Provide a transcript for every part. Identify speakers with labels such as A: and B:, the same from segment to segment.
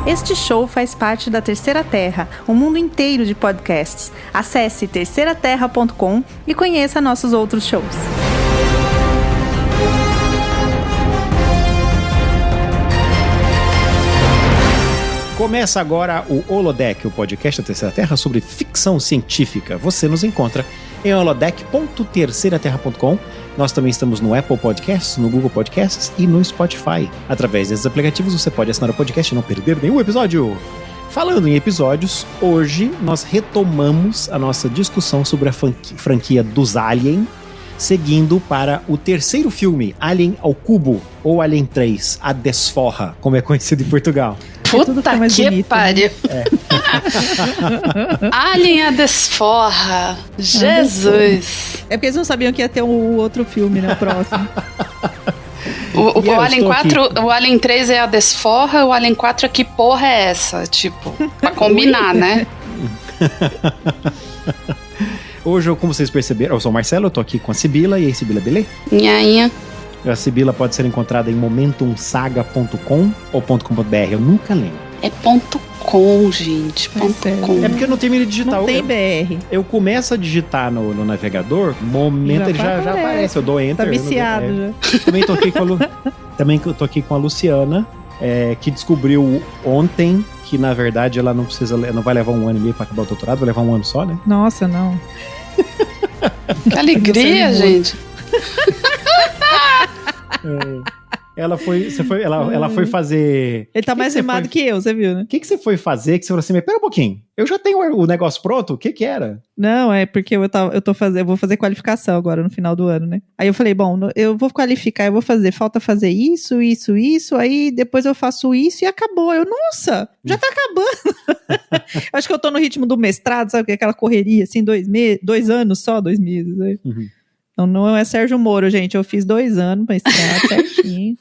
A: Este show faz parte da Terceira Terra, um mundo inteiro de podcasts. Acesse terceiraterra.com e conheça nossos outros shows.
B: Começa agora o Holodeck, o podcast da Terceira Terra sobre ficção científica. Você nos encontra em holodeck.terceiraterra.com. Nós também estamos no Apple Podcasts, no Google Podcasts e no Spotify. Através desses aplicativos você pode assinar o podcast e não perder nenhum episódio. Falando em episódios, hoje nós retomamos a nossa discussão sobre a franquia dos Alien, seguindo para o terceiro filme, Alien ao Cubo, ou Alien 3, A Desforra, como é conhecido em Portugal.
C: Puta que pariu. Né? Alien a Desforra. Jesus.
A: É porque eles não sabiam que ia ter um outro filme, né? O próximo.
C: O Alien 4, aqui. O Alien 3 é a Desforra, o Alien 4 é que porra é essa? Tipo, pra combinar, né?
B: Hoje, como vocês perceberam, eu sou o Marcelo, eu tô aqui com a Sibila. E aí, Sibila, beleza?
C: Nhainha.
B: A Sibila pode ser encontrada em momentumsaga.com ou .com.br, eu nunca lembro.
C: É .com, gente, .com.
B: É porque eu não termino de digitar.
A: Não tem BR.
B: Eu começo a digitar no navegador, momento ele já aparece, eu dou enter.
A: Tá viciado já.
B: Também tô aqui com a Luciana, que descobriu ontem que, na verdade, ela não vai levar um ano e meio pra acabar o doutorado, vai levar um ano só, né?
A: Nossa, não.
C: Que alegria, gente.
B: Ela foi fazer...
A: Ele tá mais animado que eu, você viu, né?
B: O que você foi fazer que você falou assim, mas pera um pouquinho, eu já tenho o negócio pronto, o que era?
A: Não, é porque eu vou fazer qualificação agora no final do ano, né? Aí eu falei, bom, eu vou qualificar, falta fazer isso, aí depois eu faço isso e acabou. Nossa, já tá acabando. Acho que eu tô no ritmo do mestrado, sabe? Aquela correria, assim, 2 anos só, 2 meses, né?
B: Uhum.
A: Não é Sérgio Moro, gente. Eu fiz 2 anos mestrado certinho.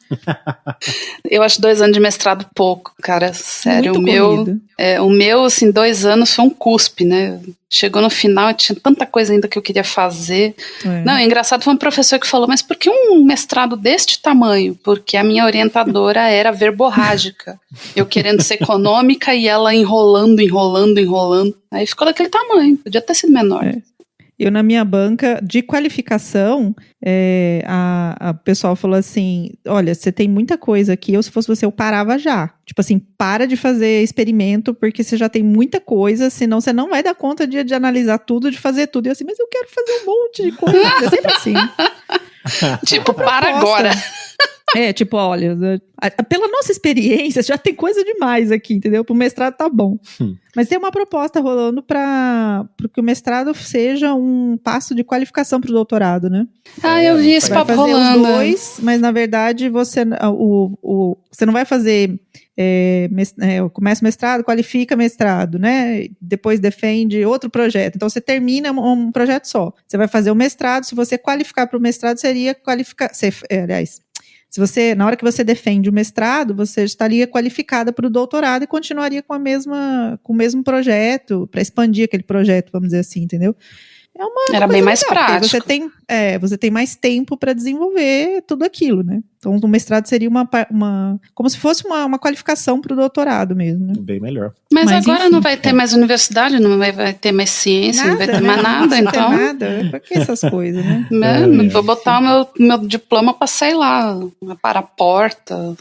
C: Eu acho 2 anos de mestrado pouco, cara. Sério,
A: muito
C: o meu, assim, 2 anos foi um cuspe, né? Chegou no final e tinha tanta coisa ainda que eu queria fazer. Não, é engraçado, foi um professor que falou, mas por que um mestrado deste tamanho? Porque a minha orientadora era verborrágica. Eu querendo ser econômica e ela enrolando. Aí ficou daquele tamanho, podia ter sido menor.
A: Eu, na minha banca de qualificação, a pessoal falou assim, olha, você tem muita coisa aqui, se fosse você, eu parava já. Tipo assim, para de fazer experimento, porque você já tem muita coisa, senão você não vai dar conta de analisar tudo, de fazer tudo. E eu assim, mas eu quero fazer um monte de coisa. É sempre assim.
C: Tipo, para agora.
A: Tipo, olha, pela nossa experiência, já tem coisa demais aqui, entendeu? Pro mestrado tá bom. Mas tem uma proposta rolando para que o mestrado seja um passo de qualificação pro doutorado, né?
C: Eu vi esse papo rolando.
A: Os 2, mas na verdade você não vai fazer começa o mestrado, qualifica mestrado, né? Depois defende outro projeto. Então você termina um projeto só. Você vai fazer o mestrado, se você qualificar para o mestrado, seria qualificar... Se você, na hora que você defende o mestrado, você estaria qualificada para o doutorado e continuaria com o mesmo projeto, para expandir aquele projeto, vamos dizer assim, entendeu?
C: Era bem mais prático.
A: Você tem mais tempo para desenvolver tudo aquilo, né? Então, o mestrado seria como se fosse uma qualificação para o doutorado mesmo, né?
B: Bem melhor.
C: Mas agora enfim, não vai ter mais universidade, não vai ter mais ciência, não vai ter mais nada, então...
A: Não vai ter nada, pra que essas coisas, né?
C: Vou botar o meu diploma para, sei lá, para a porta.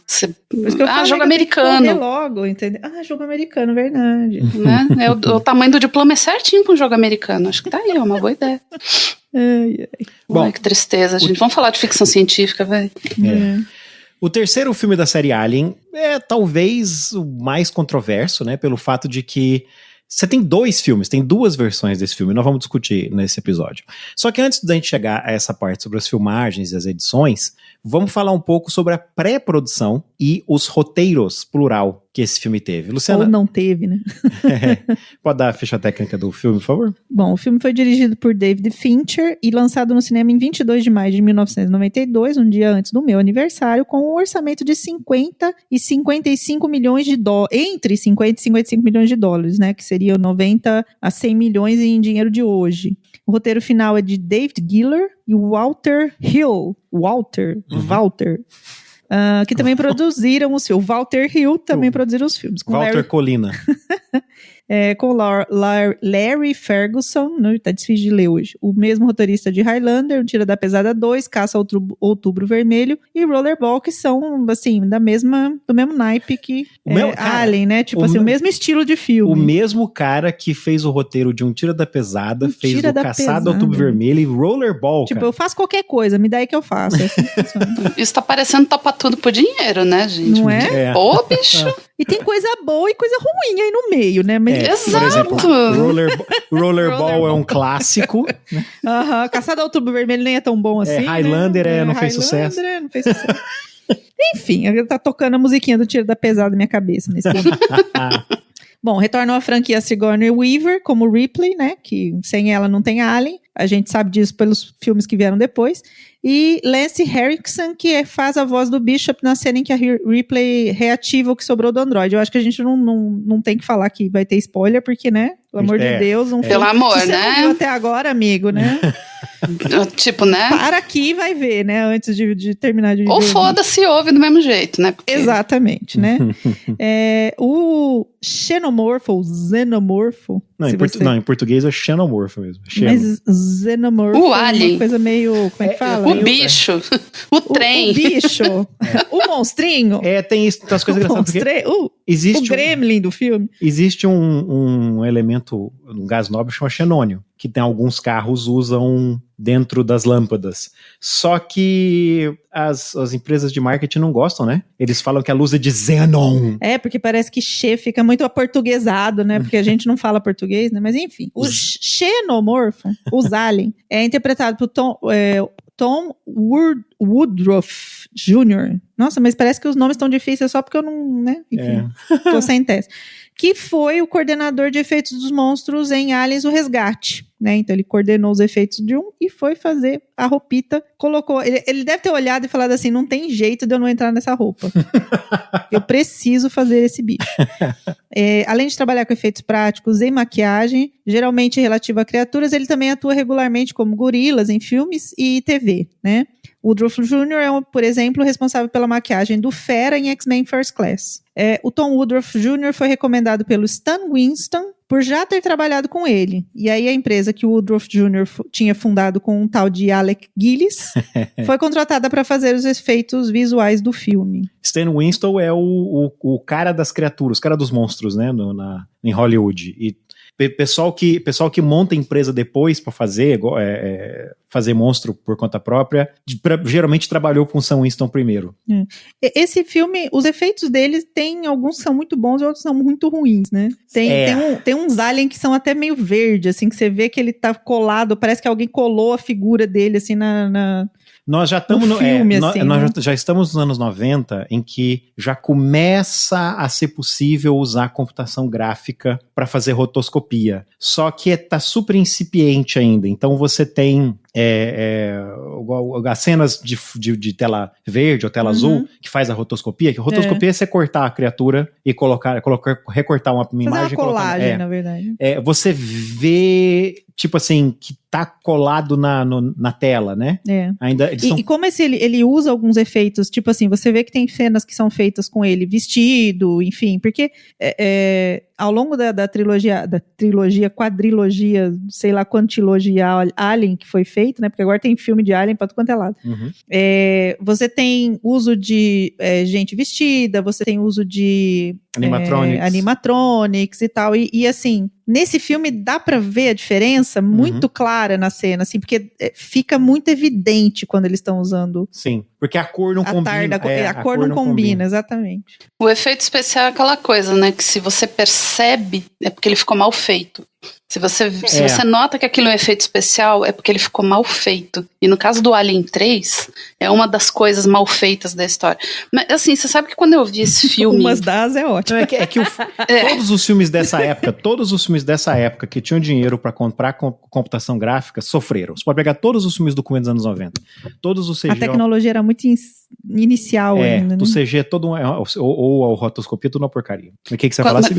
C: Jogo americano.
A: Logo, entendeu? Jogo americano, verdade.
C: Né? O tamanho do diploma é certinho para um jogo americano. Acho que tá aí, é uma boa ideia. Bom, que tristeza, gente. Vamos falar de ficção científica, velho.
B: O terceiro filme da série Alien é talvez o mais controverso, né? Pelo fato de que você tem 2 filmes, tem 2 versões desse filme, nós vamos discutir nesse episódio. Só que antes da gente chegar a essa parte sobre as filmagens e as edições, vamos falar um pouco sobre a pré-produção e os roteiros, plural, que esse filme teve. Luciana...
A: Ou não teve, né?
B: Pode dar a ficha técnica do filme, por favor?
A: Bom, o filme foi dirigido por David Fincher e lançado no cinema em 22 de maio de 1992, um dia antes do meu aniversário, com um orçamento de 50 e 55 milhões de dólares, entre 50 e 55 milhões de dólares, né, que seria 90 a 100 milhões em dinheiro de hoje. O roteiro final é de David Giller e Walter Hill. Walter. que também produziram os filmes. Walter Hill também produziram os filmes.
B: Walter Colina.
A: Com Larry Ferguson, né, tá difícil de ler hoje, o mesmo roteirista de Highlander, o Tira da Pesada 2, Caça ao Outubro Vermelho e Rollerball, que são, assim, do mesmo naipe que Alien, né? Tipo assim, o mesmo estilo de filme.
B: O mesmo cara que fez o roteiro de Um Tira da Pesada, fez o Caçado ao Outubro Vermelho e Rollerball,
A: tipo,
B: cara.
A: eu faço qualquer coisa, me dá aí que eu faço. É assim que funciona.
C: Isso tá parecendo topa tudo por dinheiro, né, gente?
A: Não é?
C: Ô, bicho!
A: E tem coisa boa e coisa ruim aí no meio, né? Mas,
C: exato!
B: Por exemplo, Rollerball é um clássico. Né?
A: Caçado ao Outubro Vermelho nem é tão bom assim.
B: Highlander não fez sucesso.
A: Não fez sucesso. Enfim, tá tocando a musiquinha do Tiro da Pesada na minha cabeça nesse momento. Bom, retornou a franquia Sigourney Weaver como Ripley, né? Que sem ela não tem Alien. A gente sabe disso pelos filmes que vieram depois. E Lance Henriksen, que faz a voz do Bishop na cena em que a Ripley reativa o que sobrou do Android. Eu acho que a gente não tem que falar que vai ter spoiler, porque, né? Pelo amor de Deus.
C: Pelo amor,
A: se
C: né?
A: Você não viu até agora, amigo, né?
C: Tipo, né?
A: Para aqui e vai ver, né? Antes de terminar de ver.
C: Ou foda-se, ouve do mesmo jeito, né? Porque...
A: Exatamente, né? O Xenomorfo, ou Xenomorfo.
B: Não, em português é Xenomorfo mesmo.
A: Mas Xenomorfo
C: o Alien.
A: É uma coisa meio... Como é que fala?
C: O bicho. O trem.
A: O bicho. O monstrinho.
B: Tem isso, tem as coisas engraçadas.
A: O gremlin do filme.
B: Existe um elemento, um gás nobre chama xenônio, que tem alguns carros usam dentro das lâmpadas. Só que as empresas de marketing não gostam, né? Eles falam que a luz é de xenon.
A: Porque parece que xe fica muito aportuguesado, né? Porque a gente não fala português, né? Mas enfim, o xenomorfo, os alien, é interpretado por Tom Woodruff Jr. Nossa, mas parece que os nomes estão difíceis só porque eu não, né? Enfim, tô sem teste. Que foi o coordenador de efeitos dos monstros em Aliens, o Resgate, né? Então ele coordenou os efeitos de e foi fazer a roupita, colocou, ele deve ter olhado e falado assim, não tem jeito de eu não entrar nessa roupa. Eu preciso fazer esse bicho. Além de trabalhar com efeitos práticos e maquiagem, geralmente relativo a criaturas, ele também atua regularmente como gorilas em filmes e TV, né? O Woodruff Jr. é, por exemplo, responsável pela maquiagem do Fera em X-Men First Class. O Tom Woodruff Jr. foi recomendado pelo Stan Winston por já ter trabalhado com ele. E aí a empresa que o Woodruff Jr. tinha fundado com um tal de Alec Gillis foi contratada para fazer os efeitos visuais do filme.
B: Stan Winston é o cara das criaturas, o cara dos monstros, né, em Hollywood. E pessoal que monta empresa depois para fazer monstro por conta própria, geralmente trabalhou com o Sam Winston primeiro.
A: Esse filme, os efeitos deles tem alguns que são muito bons e outros são muito ruins, né? Tem uns aliens que são até meio verde, assim, que você vê que ele tá colado, parece que alguém colou a figura dele, assim,
B: Nós já estamos
A: nós
B: já estamos nos anos 90 em que já começa a ser possível usar computação gráfica para fazer rotoscopia. Só que tá super incipiente ainda. Então você tem as cenas de tela verde ou tela azul que faz a rotoscopia. Que a rotoscopia é você cortar a criatura e recortar uma imagem.
A: Uma colagem, na verdade.
B: Você vê, tipo assim, que tá colado na tela, né? Ainda,
A: e como ele usa alguns efeitos, tipo assim, você vê que tem cenas que são feitas com ele vestido, enfim, porque ao longo da quadrilogia, sei lá, quantilogia Alien que foi feito, né? Porque agora tem filme de Alien pra tudo quanto é lado. Você tem uso de gente vestida, você tem uso de animatronics e tal, e assim, nesse filme dá pra ver a diferença muito clara na cena, assim, porque fica muito evidente quando eles estão usando.
B: Sim, porque a cor não combina.
A: A cor não combina, exatamente.
C: O efeito especial é aquela coisa, né, que se você percebe, é porque ele ficou mal feito. Se você nota que aquilo é um efeito especial, é porque ele ficou mal feito. E no caso do Alien 3, é uma das coisas mal feitas da história. Mas, assim, você sabe que quando eu vi esse filme...
A: Umas das é ótimo.
B: Todos os filmes dessa época que tinham dinheiro para comprar computação gráfica, sofreram. Você pode pegar todos os filmes do começo dos anos 90. Todos os CG...
A: A tecnologia era muito inicial ainda, né?
B: O CG é todo ou a rotoscopia, tudo uma porcaria. O que você vai falar?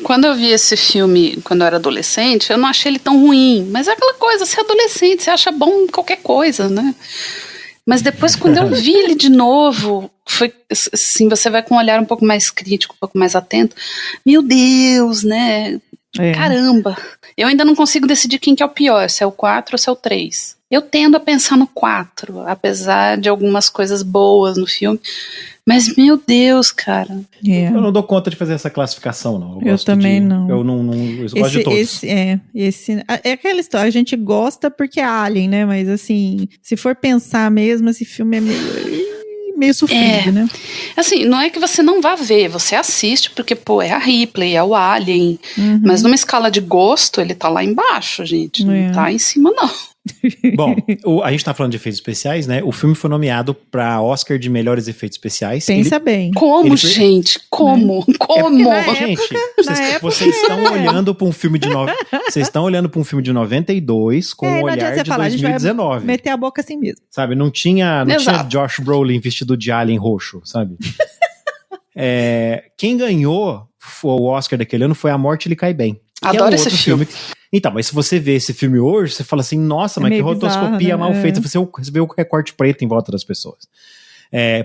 C: Quando eu vi esse filme, quando eu era adolescente, eu não achei ele tão ruim, mas é aquela coisa, você é adolescente, você acha bom qualquer coisa, né? Mas depois, quando eu vi ele de novo, foi, assim, você vai com um olhar um pouco mais crítico, um pouco mais atento. Meu Deus, né? Caramba. Eu ainda não consigo decidir quem que é o pior, se é o 4 ou se é o 3. Eu tendo a pensar no 4, apesar de algumas coisas boas no filme. Mas, meu Deus, cara.
B: Eu não dou conta de fazer essa classificação, não.
A: Eu também não.
B: Eu gosto de todos.
A: É aquela história, a gente gosta porque é Alien, né? Mas, assim, se for pensar mesmo, esse filme é meio sofrido, né?
C: Assim, não é que você não vá ver, você assiste porque, pô, é a Ripley, é o Alien. Mas numa escala de gosto, ele tá lá embaixo, gente. Não tá em cima, não.
B: Bom, a gente tá falando de efeitos especiais, né? O filme foi nomeado pra Oscar de melhores efeitos especiais.
A: Pensa bem.
C: Como, gente? Como? Como?
B: Gente, vocês estão olhando pra um filme de vocês estão olhando pra um filme de 92 com um olhar de 2019.
A: A gente vai meter a boca assim mesmo.
B: Sabe, não tinha Josh Brolin vestido de alien roxo, sabe? Quem ganhou o Oscar daquele ano foi A Morte Lhe Cai Bem.
C: Adoro esse filme.
B: Então, mas se você vê esse filme hoje, você fala assim, nossa, mas que rotoscopia bizarro, né? Mal feita. Você vê o recorte preto em volta das pessoas.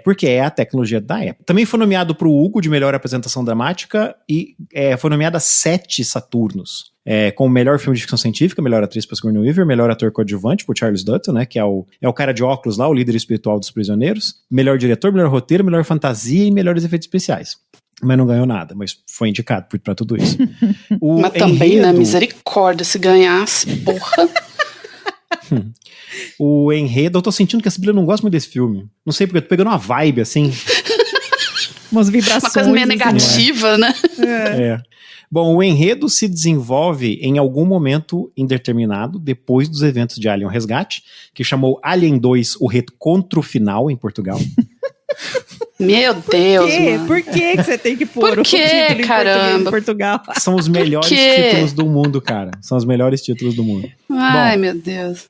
B: Porque é a tecnologia da época. Também foi nomeado para o Hugo de melhor apresentação dramática e foi nomeado a 7 Saturnos. Com o melhor filme de ficção científica, melhor atriz para Sigourney Weaver, melhor ator coadjuvante por Charles Dutton, né, que é o cara de óculos lá, o líder espiritual dos prisioneiros, melhor diretor, melhor roteiro, melhor fantasia e melhores efeitos especiais. Mas não ganhou nada, mas foi indicado pra tudo isso.
C: Mas também, né, misericórdia, se ganhasse, porra.
B: O enredo, eu tô sentindo que a Sibila não gosta muito desse filme. Não sei porque eu tô pegando uma vibe, assim.
A: Umas vibrações.
C: Uma coisa meio negativa, né?
B: Bom, o enredo se desenvolve em algum momento indeterminado, depois dos eventos de Alien Resgate, que chamou Alien 2 o Reencontro Final em Portugal.
C: Meu Deus, mano.
A: Por que você tem que pôr o título em Portugal?
B: São os melhores títulos do mundo, cara. São os melhores títulos do mundo.
C: Ai, meu Deus.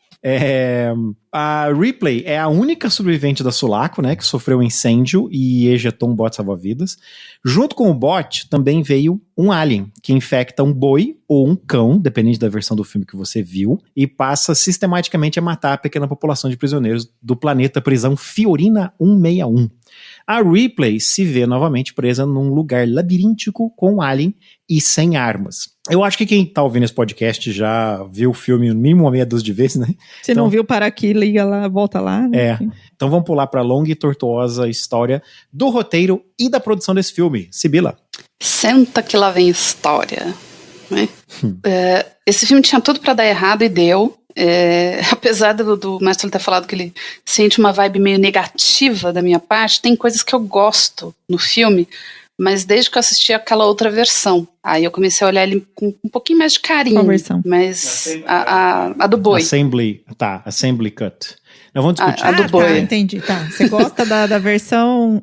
B: A Ripley é a única sobrevivente da Sulaco, né, que sofreu um incêndio e ejetou um bote salva-vidas. Junto com o bote também veio um alien, que infecta um boi ou um cão, dependendo da versão do filme que você viu, e passa sistematicamente a matar a pequena população de prisioneiros do planeta prisão Fiorina 161. A Ripley se vê novamente presa num lugar labiríntico com um alien e sem armas. Eu acho que quem tá ouvindo esse podcast já viu o filme no mínimo uma meia dúzia de vezes, né?
A: Se não viu, para aqui, liga lá, volta lá. Né?
B: Então vamos pular pra longa e tortuosa história do roteiro e da produção desse filme. Sibila.
C: Senta que lá vem história. Né? Esse filme tinha tudo pra dar errado e deu. Apesar do Mestre ter falado que ele sente uma vibe meio negativa da minha parte, tem coisas que eu gosto no filme, mas desde que eu assisti aquela outra versão, aí eu comecei a olhar ele com um pouquinho mais de carinho.
A: Qual versão?
C: Mas a do boi.
B: Assembly Cut. Nós vamos discutir.
C: A do boi.
A: Tá, entendi. Tá. Você gosta da versão,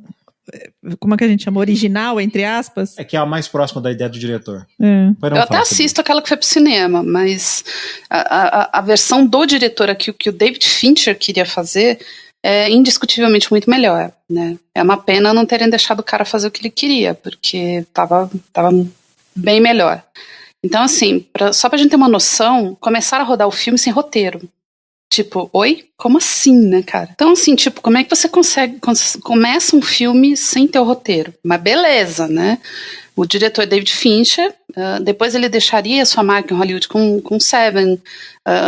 A: como é que a gente chama? Original, entre aspas?
B: Que é a mais próxima da ideia do diretor.
C: Eu até assisto aquela que foi pro cinema, mas a versão do diretor aqui, o que o David Fincher queria fazer, é indiscutivelmente muito melhor, né? É uma pena não terem deixado o cara fazer o que ele queria, porque tava bem melhor. Então, assim, só pra gente ter uma noção, começaram a rodar o filme sem roteiro. Tipo, oi? Como assim, né, cara? Então, assim, tipo, como é que você começa um filme sem ter o roteiro? Mas beleza, né? O diretor David Fincher, depois ele deixaria sua marca em Hollywood com Seven,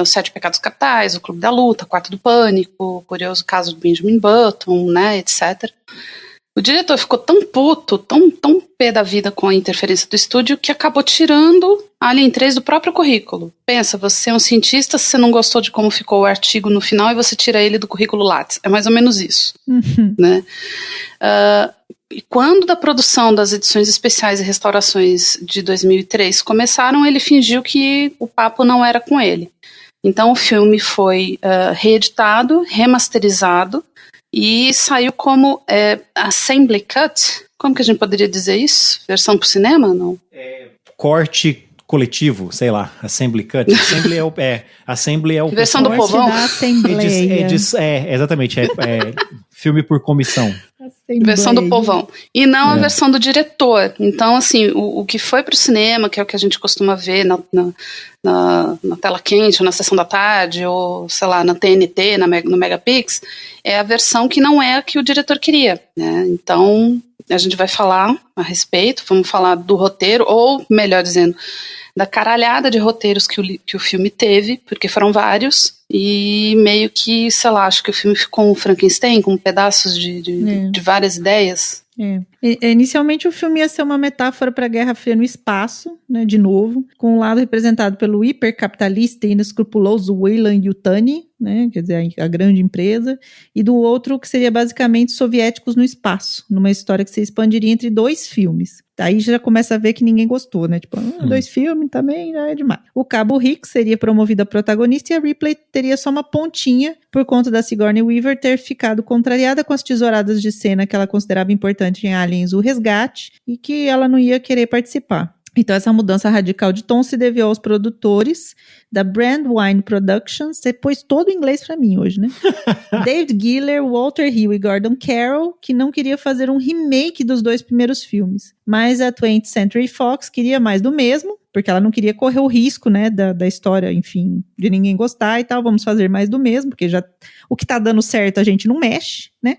C: Os 7 Pecados Capitais, O Clube da Luta, Quarto do Pânico, o curioso caso do Benjamin Button, né, etc. O diretor ficou tão puto, tão pé da vida com a interferência do estúdio, que acabou tirando Alien 3 do próprio currículo. Pensa, você é um cientista, se você não gostou de como ficou o artigo no final, e você tira ele do currículo Lattes. É mais ou menos isso. Né? E quando da produção das edições especiais e restaurações de 2003 começaram, ele fingiu que o papo não era com ele. Então o filme foi reeditado, remasterizado, e saiu como Assembly Cut. Como que a gente poderia dizer isso? Versão pro cinema, não?
B: Corte coletivo, sei lá, Assembly Cut. Assembly é o
C: versão do povão.
A: Da Assembleia.
B: Exatamente, filme por comissão.
C: Versão do povão. E não a versão do diretor. Então, assim, o que foi pro cinema, que é o que a gente costuma ver na tela quente, ou na sessão da tarde, ou, sei lá, na TNT, no Megapix, é a versão que não é a que o diretor queria, né? Então, a gente vai falar a respeito, vamos falar do roteiro, ou, melhor dizendo, da caralhada de roteiros que o filme teve, porque foram vários, e meio que, sei lá, acho que o filme ficou um Frankenstein, com pedaços de várias ideias.
A: Inicialmente o filme ia ser uma metáfora para a Guerra Fria no espaço, né, de novo, com um lado representado pelo hipercapitalista e inescrupuloso Weyland-Yutani, né, quer dizer, a grande empresa, e do outro que seria basicamente soviéticos no espaço, numa história que se expandiria entre 2 filmes. Aí já começa a ver que ninguém gostou, né? Tipo, 2 filmes também não é demais. O Cabo Hicks seria promovido a protagonista e a Ripley teria só uma pontinha por conta da Sigourney Weaver ter ficado contrariada com as tesouradas de cena que ela considerava importante em Aliens, o Resgate, e que ela não ia querer participar. Então essa mudança radical de tom se deveu aos produtores da Brandywine Productions, você pôs todo o inglês pra mim hoje, né? David Giller, Walter Hill e Gordon Carroll, que não queria fazer um remake dos 2 primeiros filmes. Mas a 20th Century Fox queria mais do mesmo, porque ela não queria correr o risco, né, da história, enfim, de ninguém gostar e tal, vamos fazer mais do mesmo, porque já o que tá dando certo a gente não mexe, né?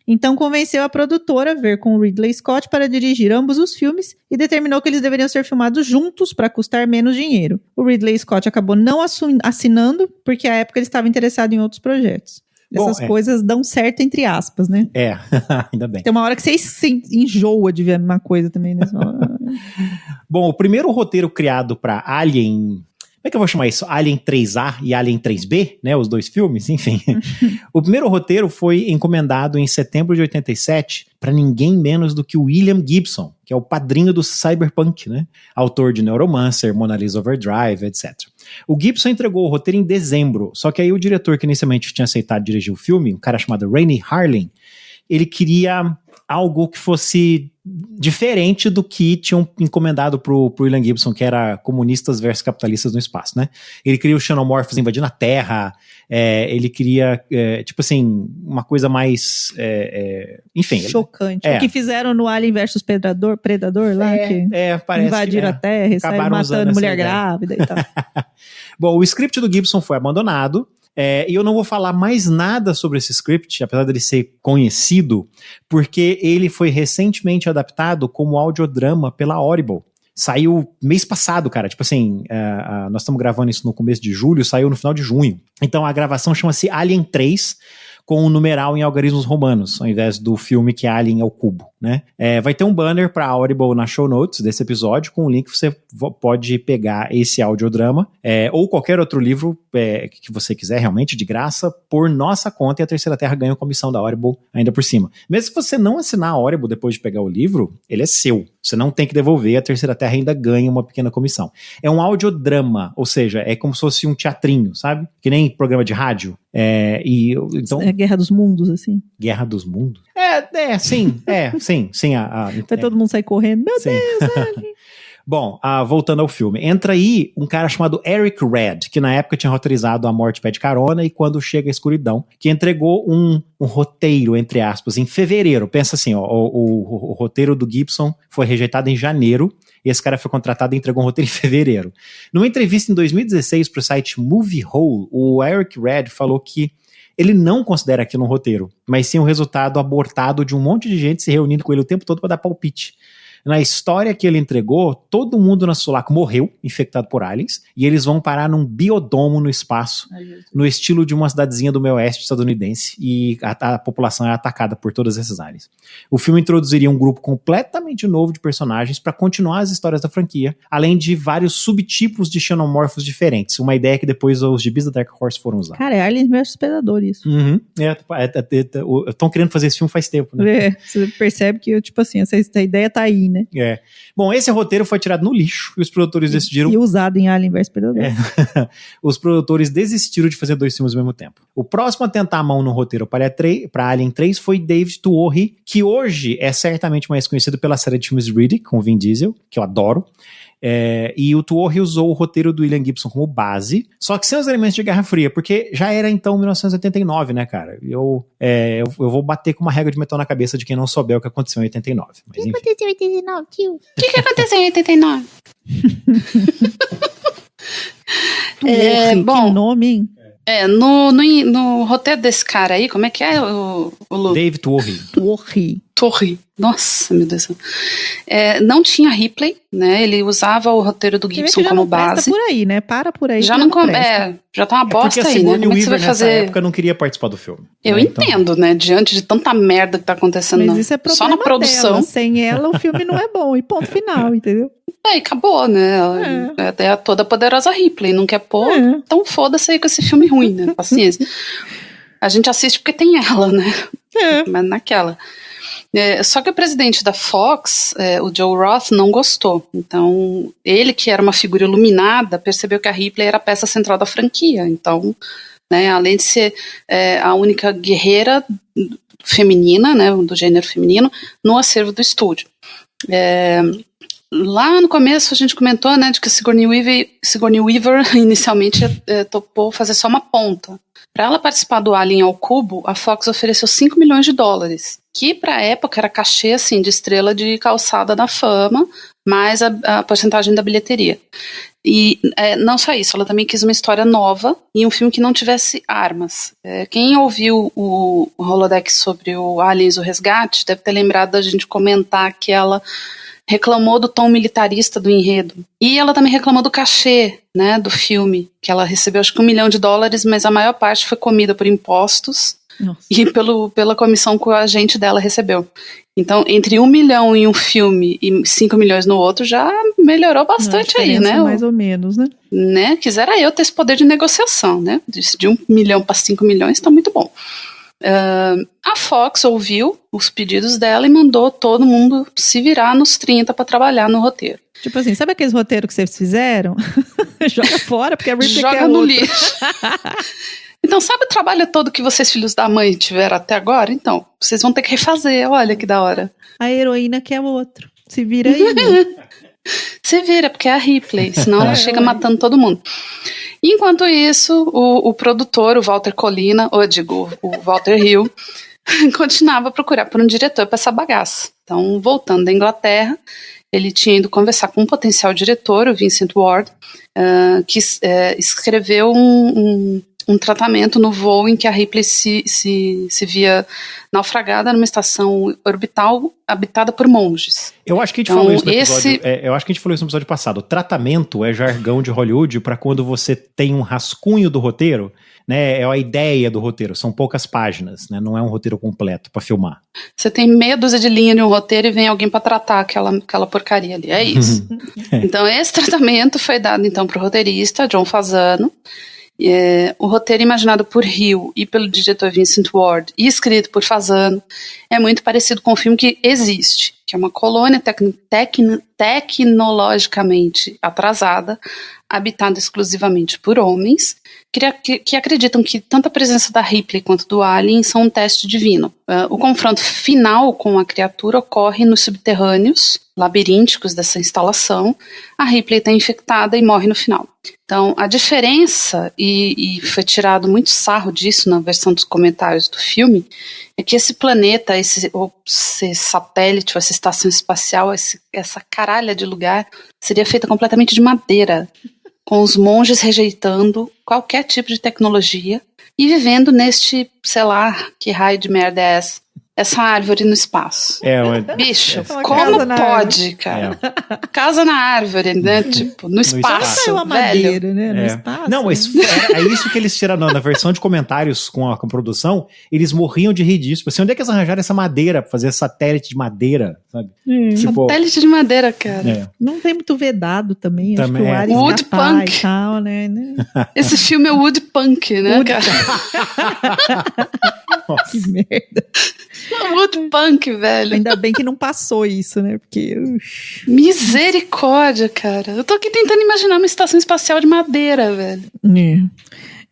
A: Então convenceu a produtora a ver com o Ridley Scott para dirigir ambos os filmes e determinou que eles deveriam ser filmados juntos para custar menos dinheiro. O Ridley Scott acabou não assinando, porque à época ele estava interessado em outros projetos. Essas coisas dão certo entre aspas, né?
B: Ainda bem.
A: Tem uma hora que você se enjoa de ver a mesma coisa também, né?
B: Bom, o primeiro roteiro criado para Alien... Como é que eu vou chamar isso? Alien 3A e Alien 3B, né? Os 2 filmes, enfim. O primeiro roteiro foi encomendado em setembro de 87 para ninguém menos do que o William Gibson, que é o padrinho do cyberpunk, né? Autor de Neuromancer, Mona Lisa Overdrive, etc. O Gibson entregou o roteiro em dezembro, só que aí o diretor que inicialmente tinha aceitado dirigir o filme, um cara chamado Rennie Harlin, ele queria algo que fosse diferente do que tinham encomendado pro William Gibson, que era comunistas versus capitalistas no espaço, né? Ele queria os xenomorfos invadindo a Terra, ele queria, tipo assim, uma coisa mais, enfim.
A: Chocante. O que fizeram no Alien versus Predador lá, que
B: parece
A: invadiram a Terra e saíram matando mulher grávida e tal.
B: Bom, o script do Gibson foi abandonado, e eu não vou falar mais nada sobre esse script, apesar dele ser conhecido, porque ele foi recentemente adaptado como audiodrama pela Audible. Saiu mês passado, cara, tipo assim, nós estamos gravando isso no começo de julho, saiu no final de junho. Então a gravação chama-se Alien 3, com um numeral em algarismos romanos, ao invés do filme que é Alien é o cubo, né? Vai ter um banner para Audible na show notes desse episódio, com um link que você pode pegar esse audiodrama, ou qualquer outro livro que você quiser, realmente, de graça, por nossa conta, e a Terceira Terra ganha uma comissão da Audible ainda por cima. Mesmo se você não assinar a Audible depois de pegar o livro, ele é seu. Você não tem que devolver, a Terceira Terra ainda ganha uma pequena comissão. É um audiodrama, ou seja, é como se fosse um teatrinho, sabe? Que nem programa de rádio. Então,
A: Guerra dos Mundos, assim.
B: Guerra dos Mundos? Sim.
A: Vai todo mundo sair correndo. Meu Deus,
B: Bom, voltando ao filme. Entra aí um cara chamado Eric Red, que na época tinha roteirizado A Morte Pede Carona e Quando Chega a Escuridão, que entregou um roteiro, entre aspas, em fevereiro. Pensa assim, o roteiro do Gibson foi rejeitado em janeiro, e esse cara foi contratado e entregou um roteiro em fevereiro. Numa entrevista em 2016 para o site Movie Hole, o Eric Red falou que ele não considera aquilo um roteiro, mas sim um resultado abortado de um monte de gente se reunindo com ele o tempo todo para dar palpite. Na história que ele entregou, todo mundo na Sulaco morreu, infectado por aliens, e eles vão parar num biodomo no espaço, no estilo de uma cidadezinha do meio oeste estadunidense, e a população é atacada por todos esses aliens. O filme introduziria um grupo completamente novo de personagens para continuar as histórias da franquia, além de vários subtipos de xenomorfos diferentes, uma ideia que depois os gibis da Dark Horse foram usar.
A: Cara, é Aliens versus Predador isso.
B: Estão querendo fazer esse filme faz tempo, né?
A: Você percebe que, tipo assim, essa ideia tá aí, né?
B: Bom, esse roteiro foi tirado no lixo e os produtores decidiram...
A: E usado em Alien vs Predador.
B: Os produtores desistiram de fazer 2 filmes ao mesmo tempo. O próximo a tentar a mão no roteiro para Alien 3 foi David Tuori, que hoje é certamente mais conhecido pela série de filmes Riddick, com Vin Diesel, que eu adoro. E o Tuori usou o roteiro do William Gibson como base, só que sem os elementos de Guerra Fria, porque já era então 1989, né, cara? Eu vou bater com uma régua de metal na cabeça de quem não souber o que aconteceu em 89. Mas,
C: o que aconteceu em 89, tio? O que aconteceu em 89?
A: Bom, que nome, hein?
C: No roteiro desse cara aí, como é que é o Lu?
B: Dave Tuori.
C: Tuori. Nossa, meu Deus. Não tinha Ripley, né? Ele usava o roteiro do Gibson como base.
A: Por aí, né? Para por aí.
C: Já já tá uma bosta aí, né?
B: Porque a Sigourney Weaver nessa época não queria participar do filme.
C: Eu entendo, né? Diante de tanta merda que tá acontecendo.
A: Mas isso é
C: só na produção.
A: Dela. Sem ela, o filme não é bom. E ponto final, entendeu?
C: E acabou, né? É a toda poderosa Ripley. Não quer pôr, então foda-se aí com esse filme ruim, né? Paciência. A gente assiste porque tem ela, né? Mas naquela. Só que o presidente da Fox, o Joe Roth, não gostou. Então, ele, que era uma figura iluminada, percebeu que a Ripley era a peça central da franquia. Então, né, além de ser a única guerreira feminina, né, do gênero feminino, no acervo do estúdio. Lá no começo a gente comentou, né, de que a Sigourney Weaver inicialmente topou fazer só uma ponta. Para ela participar do Alien ao Cubo, a Fox ofereceu $5 milhões, que para a época era cachê assim, de estrela de calçada da fama, mais a porcentagem da bilheteria. E não só isso, ela também quis uma história nova e um filme que não tivesse armas. Quem ouviu o Holodeck sobre o Aliens, o Resgate, deve ter lembrado da gente comentar que ela reclamou do tom militarista do enredo. E ela também reclamou do cachê, né, do filme, que ela recebeu acho que $1 milhão, mas a maior parte foi comida por impostos. Nossa. E pela comissão que o agente dela recebeu. Então, entre 1 milhão em um filme e 5 milhões no outro, já melhorou bastante aí, né?
A: Mais ou menos, né?
C: Quisera eu ter esse poder de negociação, né? De 1 milhão para 5 milhões, tá muito bom. A Fox ouviu os pedidos dela e mandou todo mundo se virar nos 30 para trabalhar no roteiro.
A: Tipo assim, sabe aqueles roteiros que vocês fizeram? Joga fora, porque a Ripley
C: joga no lixo. Então, sabe o trabalho todo que vocês, filhos da mãe, tiveram até agora? Então, vocês vão ter que refazer, olha que da hora.
A: A heroína quer o outro. Se vira aí, né?
C: Se vira, porque é a Ripley, senão ela chega matando todo mundo. Enquanto isso, o produtor, o Walter Colina, o Walter Hill, continuava a procurar por um diretor para essa bagaça. Então, voltando da Inglaterra, ele tinha ido conversar com um potencial diretor, o Vincent Ward, que escreveu um tratamento no voo em que a Ripley se via naufragada numa estação orbital habitada por monges.
B: Eu acho que a gente falou isso no episódio. Eu acho que a gente falou isso no episódio passado. O tratamento é jargão de Hollywood para quando você tem um rascunho do roteiro, né? É a ideia do roteiro. São poucas páginas, né? Não é um roteiro completo para filmar.
C: Você tem meia dúzia de linha de um roteiro e vem alguém para tratar aquela porcaria ali. É isso. Então esse tratamento foi dado então para o roteirista John Fasano. O roteiro imaginado por Hill e pelo diretor Vincent Ward e escrito por Fasano é muito parecido com um filme que existe, que é uma colônia tecnologicamente atrasada, habitada exclusivamente por homens, que acreditam que tanto a presença da Ripley quanto do Alien são um teste divino. O confronto final com a criatura ocorre nos subterrâneos labirínticos dessa instalação. A Ripley está infectada e morre no final. Então, a diferença, e foi tirado muito sarro disso na versão dos comentários do filme, é que esse planeta, esse satélite, ou essa estação espacial, essa caralha de lugar, seria feita completamente de madeira, com os monges rejeitando qualquer tipo de tecnologia e vivendo neste, sei lá, que raio de merda é essa árvore no espaço. Bicho, como pode, cara? Casa na árvore, né? Tipo, no espaço.
A: É uma madeira, né? No espaço.
B: Não, mas é isso que eles tiraram na versão de comentários com a produção. Eles morriam de rir disso. Assim, onde é que eles arranjaram essa madeira pra fazer satélite de madeira, sabe?
C: Tipo, satélite de madeira, cara.
A: Não tem muito vedado também. Acho que o ar
C: Wood Punk.
A: E tal, né?
C: Esse filme é Wood Punk, né, cara?
A: Que merda.
C: Wood Punk, velho.
A: Ainda bem que não passou isso, né? Porque...
C: Misericórdia, cara. Eu tô aqui tentando imaginar uma estação espacial de madeira, velho.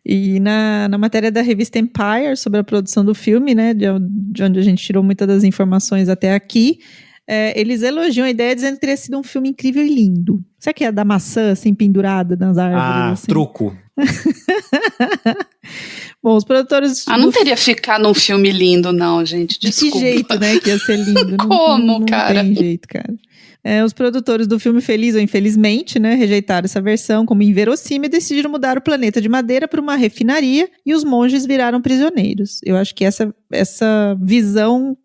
A: E na matéria da revista Empire sobre a produção do filme, né? De onde a gente tirou muitas das informações até aqui, eles elogiam a ideia dizendo que teria sido um filme incrível e lindo. Será que é da maçã, assim, pendurada nas árvores? Assim?
B: Truco.
A: Bom, os produtores...
C: não teria ficado um filme lindo, não, gente. Desculpa.
A: De que jeito, né, que ia ser lindo?
C: Como, cara?
A: Não tem jeito, cara. Os produtores do filme, feliz ou infelizmente, né, rejeitaram essa versão como inverossímil e decidiram mudar o planeta de madeira para uma refinaria e os monges viraram prisioneiros. Eu acho que essa visão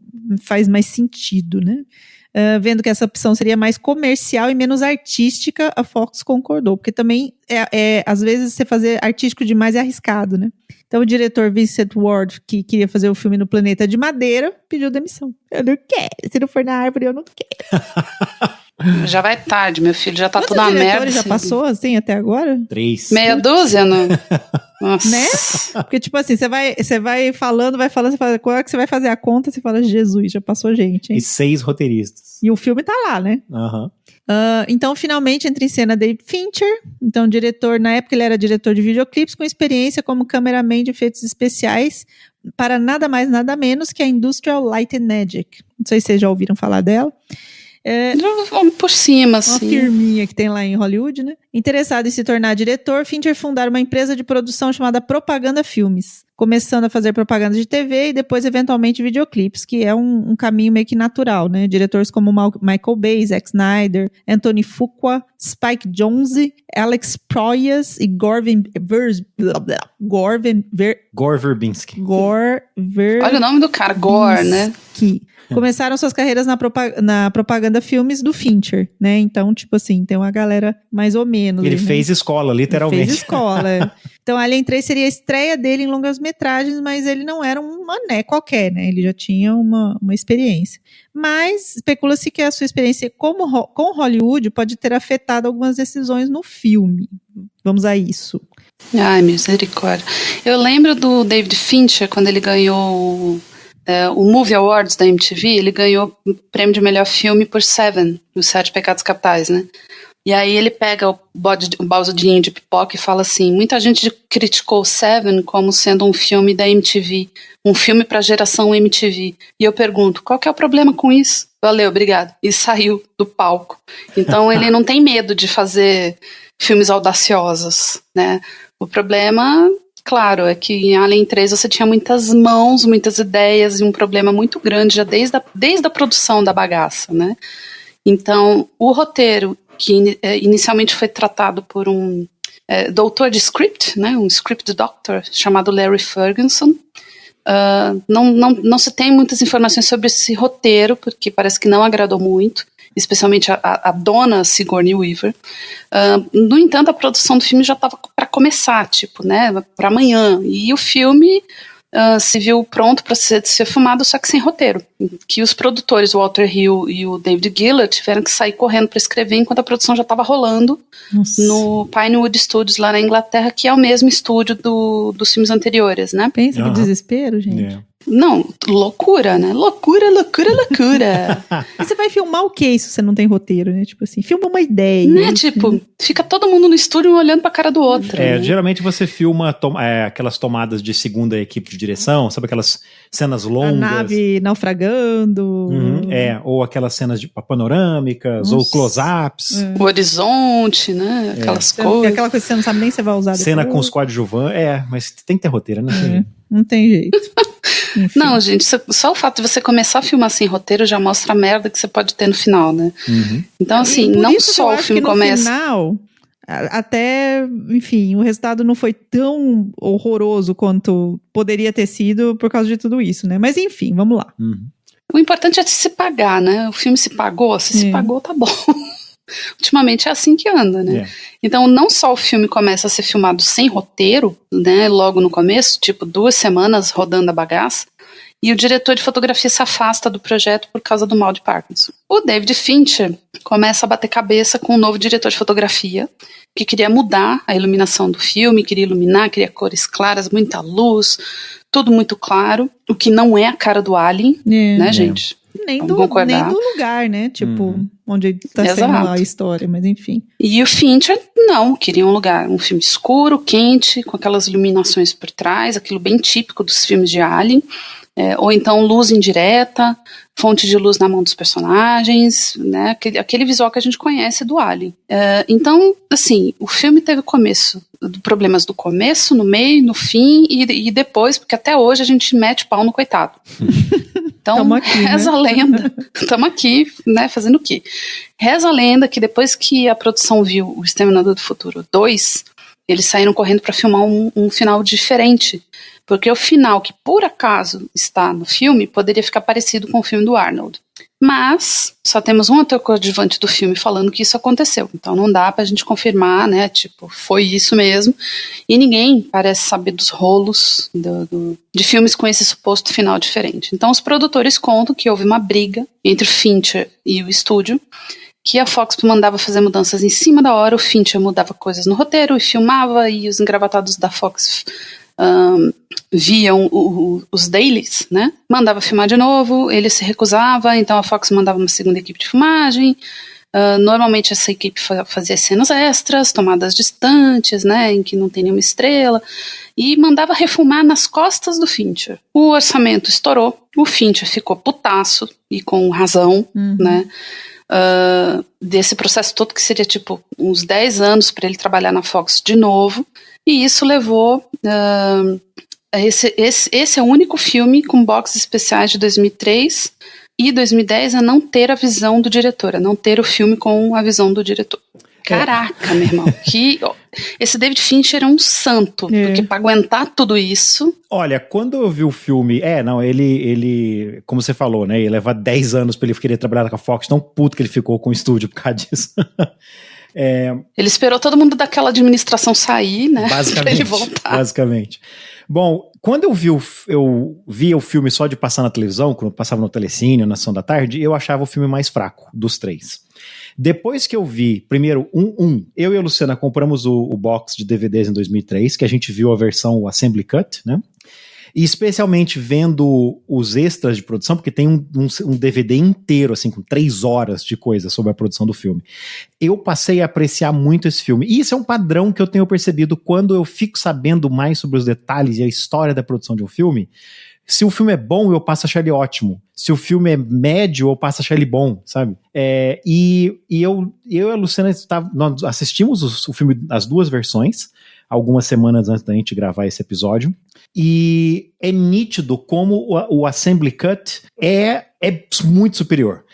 A: faz mais sentido, né? Vendo que essa opção seria mais comercial e menos artística, a Fox concordou, porque também, às vezes, você fazer artístico demais é arriscado, né? Então, o diretor Vincent Ward, que queria fazer o filme no planeta de madeira, pediu demissão. Eu não quero, se não for na árvore, eu não quero.
C: Já vai tarde, meu filho, já tá tudo na merda.
A: Quantos diretores já passou, assim, até agora?
B: 3.
C: Meia dúzia, não? Nossa.
A: Né? Porque, tipo assim, você vai falando, você fala, quando é que você vai fazer a conta, você fala, Jesus, já passou gente, hein?
B: E 6 roteiristas.
A: E o filme tá lá, né?
B: Aham.
A: Então, finalmente, entra em cena David Fincher. Então, diretor, na época ele era diretor de videoclipes, com experiência como cameraman de efeitos especiais para nada mais, nada menos que a Industrial Light and Magic. Não sei se vocês já ouviram falar dela.
C: Por cima, assim.
A: Uma firminha que tem lá em Hollywood, né? Interessado em se tornar diretor, Fincher fundaram uma empresa de produção chamada Propaganda Filmes, começando a fazer propaganda de TV e depois, eventualmente, videoclipes, que é um caminho meio que natural, né? Diretores como Michael Bay, Zack Snyder, Anthony Fuqua, Spike Jonze, Alex Proyas e Gore
B: Verbinski.
C: Olha o nome do cara, Gore, né?
A: Começaram suas carreiras na propaganda filmes do Fincher, né? Então, tipo assim, tem uma galera mais ou menos.
B: Ele fez escola, literalmente.
A: Ele fez escola. Então, Alien 3 seria a estreia dele em longas-metragens, mas ele não era um mané qualquer, né? Ele já tinha uma experiência. Mas especula-se que a sua experiência com Hollywood pode ter afetado algumas decisões no filme. Vamos a isso.
C: Ai, misericórdia. Eu lembro do David Fincher, quando ele ganhou o Movie Awards da MTV, ele ganhou o prêmio de melhor filme por Seven, os 7 Pecados Capitais, né? E aí ele pega o baldinho de pipoca e fala assim, muita gente criticou Seven como sendo um filme da MTV, um filme pra geração MTV. E eu pergunto, qual que é o problema com isso? Valeu, obrigado. E saiu do palco. Então ele não tem medo de fazer filmes audaciosos, né? O problema, claro, é que em Alien 3 você tinha muitas mãos, muitas ideias e um problema muito grande já desde a produção da bagaça, né? Então, o roteiro, que inicialmente foi tratado por um doutor de script, né, um script doctor chamado Larry Ferguson. Não se tem muitas informações sobre esse roteiro, porque parece que não agradou muito, especialmente a dona Sigourney Weaver. No entanto, a produção do filme já estava para começar, né, para amanhã, e o filme se viu pronto para ser filmado, só que sem roteiro, que os produtores, o Walter Hill e o David Giler, tiveram que sair correndo para escrever enquanto a produção já estava rolando. Nossa. No Pinewood Studios, lá na Inglaterra, que é o mesmo estúdio dos filmes anteriores, né?
A: Pensa que desespero, gente. Yeah.
C: Não, loucura, né? Loucura.
A: E você vai filmar o que se você não tem roteiro, né? Tipo assim, filma uma ideia.
C: Né? Tipo, fica todo mundo no estúdio olhando pra cara do outro. Né?
B: Geralmente você filma aquelas tomadas de segunda equipe de direção, sabe aquelas cenas longas.
A: A nave naufragando.
B: Ou aquelas cenas de panorâmicas, ou close-ups.
C: O horizonte, né? Aquelas coisas.
A: Aquela coisa que você não sabe nem se você vai usar depois.
B: Cena com os coadjuvantes. mas tem que ter roteiro, né?
A: Não tem jeito. Enfim.
C: Não, gente, só o fato de você começar a filmar sem roteiro já mostra a merda que você pode ter no final, né? Então, assim, não só o filme começa...
A: No final, até, enfim, o resultado não foi tão horroroso quanto poderia ter sido por causa de tudo isso, né? Mas, enfim, vamos lá.
C: O importante é se pagar, né? O filme se pagou, se pagou, tá bom. Ultimamente é assim que anda, né? Então, não só o filme começa a ser filmado sem roteiro, né, logo no começo, tipo 2 semanas rodando a bagaça, e o diretor de fotografia se afasta do projeto por causa do mal de Parkinson. O David Fincher começa a bater cabeça com um novo diretor de fotografia, que queria mudar a iluminação do filme, queria cores claras, muita luz, tudo muito claro, o que não é a cara do Alien, né, gente?
A: Nem do lugar, né? Tipo, onde tá sendo a história, mas enfim.
C: E o Fincher, não, queria um filme escuro, quente, com aquelas iluminações por trás, aquilo bem típico dos filmes de Alien. ou então luz indireta, fonte de luz na mão dos personagens, né? Aquele visual que a gente conhece do Alien. Então, assim, o filme teve problemas do começo, no meio, no fim e depois, porque até hoje a gente mete pau no coitado. Então,
A: aqui,
C: reza a lenda, estamos aqui, né, fazendo o quê? Reza a lenda que depois que a produção viu o Exterminador do Futuro 2, eles saíram correndo para filmar um final diferente, porque o final que por acaso está no filme poderia ficar parecido com o filme do Arnold. Mas só temos um ator coadjuvante do filme falando que isso aconteceu. Então não dá pra gente confirmar, né? Tipo, foi isso mesmo. E ninguém parece saber dos rolos de filmes com esse suposto final diferente. Então os produtores contam que houve uma briga entre o Fincher e o estúdio, que a Fox mandava fazer mudanças em cima da hora, o Fincher mudava coisas no roteiro e filmava, e os engravatados da Fox viam os dailies, né? Mandava filmar de novo, ele se recusava, então a Fox mandava uma segunda equipe de filmagem. Normalmente essa equipe fazia cenas extras, tomadas distantes, né, em que não tem nenhuma estrela, e mandava refilmar nas costas do Fincher. O orçamento estourou, o Fincher ficou putaço, e com razão, né? Desse processo todo, que seria tipo uns 10 anos para ele trabalhar na Fox de novo, e isso levou esse é o único filme com boxes especiais de 2003 e 2010 a não ter a visão do diretor, a não ter o filme com a visão do diretor. Caraca, meu irmão, esse David Fincher é um santo, porque pra aguentar tudo isso...
B: Olha, quando eu vi o filme, ele, como você falou, né, ia levar 10 anos pra ele querer trabalhar com a Fox, tão puto que ele ficou com o estúdio por causa disso.
C: Ele esperou todo mundo daquela administração sair, né, pra ele voltar.
B: Basicamente. Bom, quando eu via o filme só de passar na televisão, quando passava no Telecine ou na Sessão da Tarde, eu achava o filme mais fraco dos três. Depois que eu vi, primeiro, eu e a Luciana compramos o box de DVDs em 2003, que a gente viu a versão Assembly Cut, né? E especialmente vendo os extras de produção, porque tem um DVD inteiro, assim, com 3 horas de coisa sobre a produção do filme. Eu passei a apreciar muito esse filme. E isso é um padrão que eu tenho percebido quando eu fico sabendo mais sobre os detalhes e a história da produção de um filme. Se o filme é bom, eu passo a achar ele ótimo. Se o filme é médio, eu passo a achar ele bom, sabe? E eu e a Luciana, nós assistimos o filme, as 2 versões, algumas semanas antes da gente gravar esse episódio. E é nítido como o Assembly Cut é muito superior.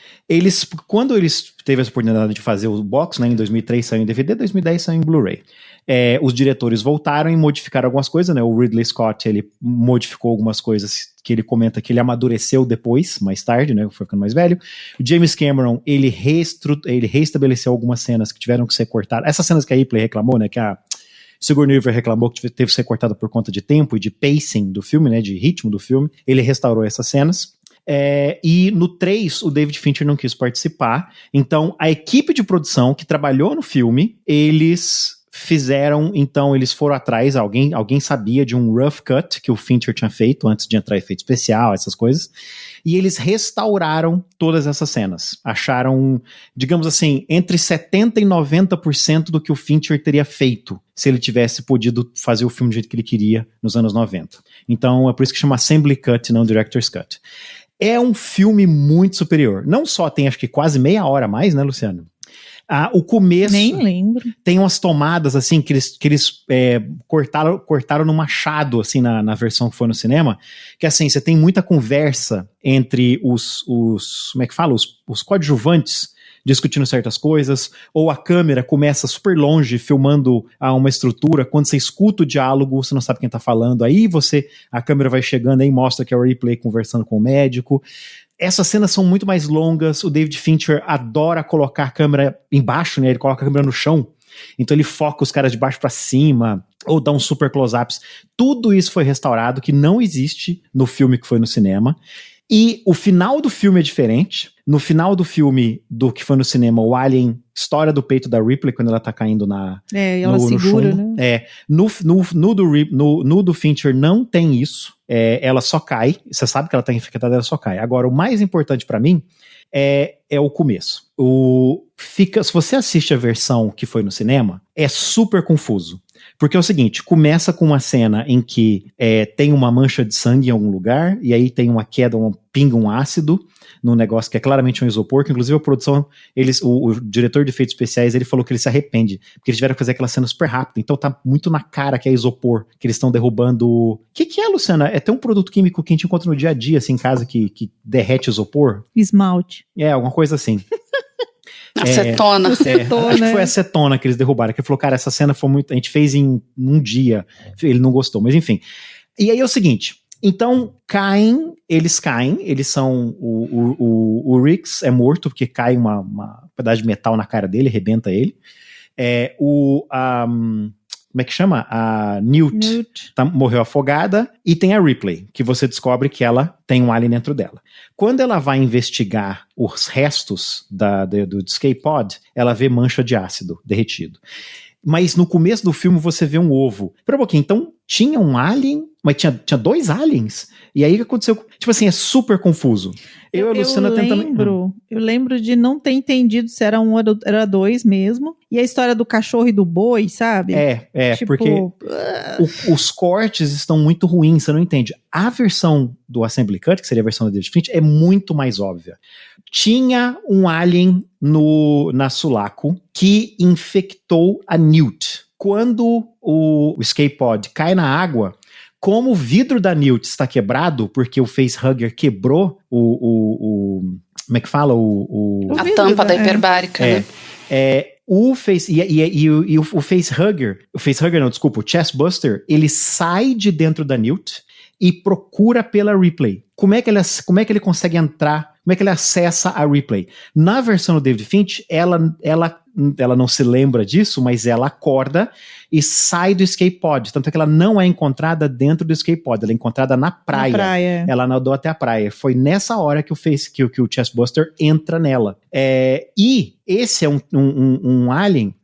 B: Quando eles teve a oportunidade de fazer o box, né, em 2003 saiu em DVD, 2010 saiu em Blu-ray. Os diretores voltaram e modificaram algumas coisas, né? O Ridley Scott, ele modificou algumas coisas que ele comenta que ele amadureceu depois, mais tarde, né? Foi ficando mais velho. O James Cameron, ele reestabeleceu algumas cenas que tiveram que ser cortadas. Essas cenas que a Ripley reclamou, né? Que a Sigourney Weaver reclamou que teve que ser cortada por conta de tempo e de pacing do filme, né? De ritmo do filme. Ele restaurou essas cenas. E no 3, o David Fincher não quis participar. Então, a equipe de produção que trabalhou no filme, eles foram atrás, alguém sabia de um rough cut que o Fincher tinha feito antes de entrar efeito especial, essas coisas, e eles restauraram todas essas cenas. Acharam, digamos assim, entre 70% e 90% do que o Fincher teria feito se ele tivesse podido fazer o filme do jeito que ele queria nos anos 90. Então é por isso que chama Assembly Cut, não Director's Cut. É um filme muito superior. Não só tem, acho que quase meia hora a mais, né, Luciano? O começo...
A: Nem lembro.
B: Tem umas tomadas, assim, que eles cortaram no machado, assim, na versão que foi no cinema, que, assim, você tem muita conversa entre os como é que fala? Os coadjuvantes discutindo certas coisas, ou a câmera começa super longe, filmando uma estrutura, quando você escuta o diálogo, você não sabe quem tá falando, aí a câmera vai chegando, aí mostra que é o Ripley conversando com o médico. Essas cenas são muito mais longas, o David Fincher adora colocar a câmera embaixo, né? Ele coloca a câmera no chão, então ele foca os caras de baixo pra cima, ou dá uns super close-ups. Tudo isso foi restaurado, que não existe no filme que foi no cinema. E o final do filme é diferente. No final do filme do que foi no cinema, o Alien estoura do peito da Ripley quando ela tá caindo
A: e ela segura,
B: no
A: né?
B: No do Fincher não tem isso. Ela só cai. Você sabe que ela tá infectada, ela só cai. Agora, o mais importante pra mim é o começo. Se você assiste a versão que foi no cinema, é super confuso. Porque é o seguinte, começa com uma cena em que tem uma mancha de sangue em algum lugar, e aí tem uma queda, pinga um ácido num negócio que é claramente um isopor, que inclusive a produção, o diretor de efeitos especiais, ele falou que ele se arrepende, porque eles tiveram que fazer aquela cena super rápido, então tá muito na cara que é isopor, que eles estão derrubando... O que é, Luciana? É tem um produto químico que a gente encontra no dia a dia, assim, em casa, que derrete isopor?
A: Esmalte.
B: Alguma coisa assim.
C: Acetona.
B: Acho que foi a acetona que eles derrubaram, que ele falou, cara, essa cena foi muito... A gente fez em um dia, ele não gostou, mas enfim. E aí é o seguinte... Então, eles são... O Riggs é morto, porque cai uma pedaço de metal na cara dele, arrebenta ele. Como é que chama? A Newt. Morreu afogada. E tem a Ripley, que você descobre que ela tem um alien dentro dela. Quando ela vai investigar os restos do escape pod, ela vê mancha de ácido derretido. Mas no começo do filme você vê um ovo. Pera um pouquinho, então tinha um alien, mas tinha 2 aliens? E aí o que aconteceu? Tipo assim, é super confuso. Eu
A: lembro de não ter entendido se era um ou era 2 mesmo. E a história do cachorro e do boi, sabe?
B: Tipo, porque os cortes estão muito ruins, você não entende. A versão do Assembly Cut, que seria a versão da David Fincher, é muito mais óbvia. Tinha um alien na Sulaco que infectou a Newt. Quando o escape pod cai na água, como o vidro da Newt está quebrado, porque o facehugger quebrou como é que fala?
C: A tampa da hiperbárica, né?
B: O facehugger não, desculpa, o chestbuster, ele sai de dentro da Newt e procura pela Ripley. Como é que ele consegue entrar? Como é que ele acessa a Ripley? Na versão do David Fincher, ela não se lembra disso, mas ela acorda e sai do escape pod. Tanto é que ela não é encontrada dentro do escape pod, ela é encontrada na praia. Ela nadou até a praia. Foi nessa hora que o chestbuster entra nela. E esse é um alien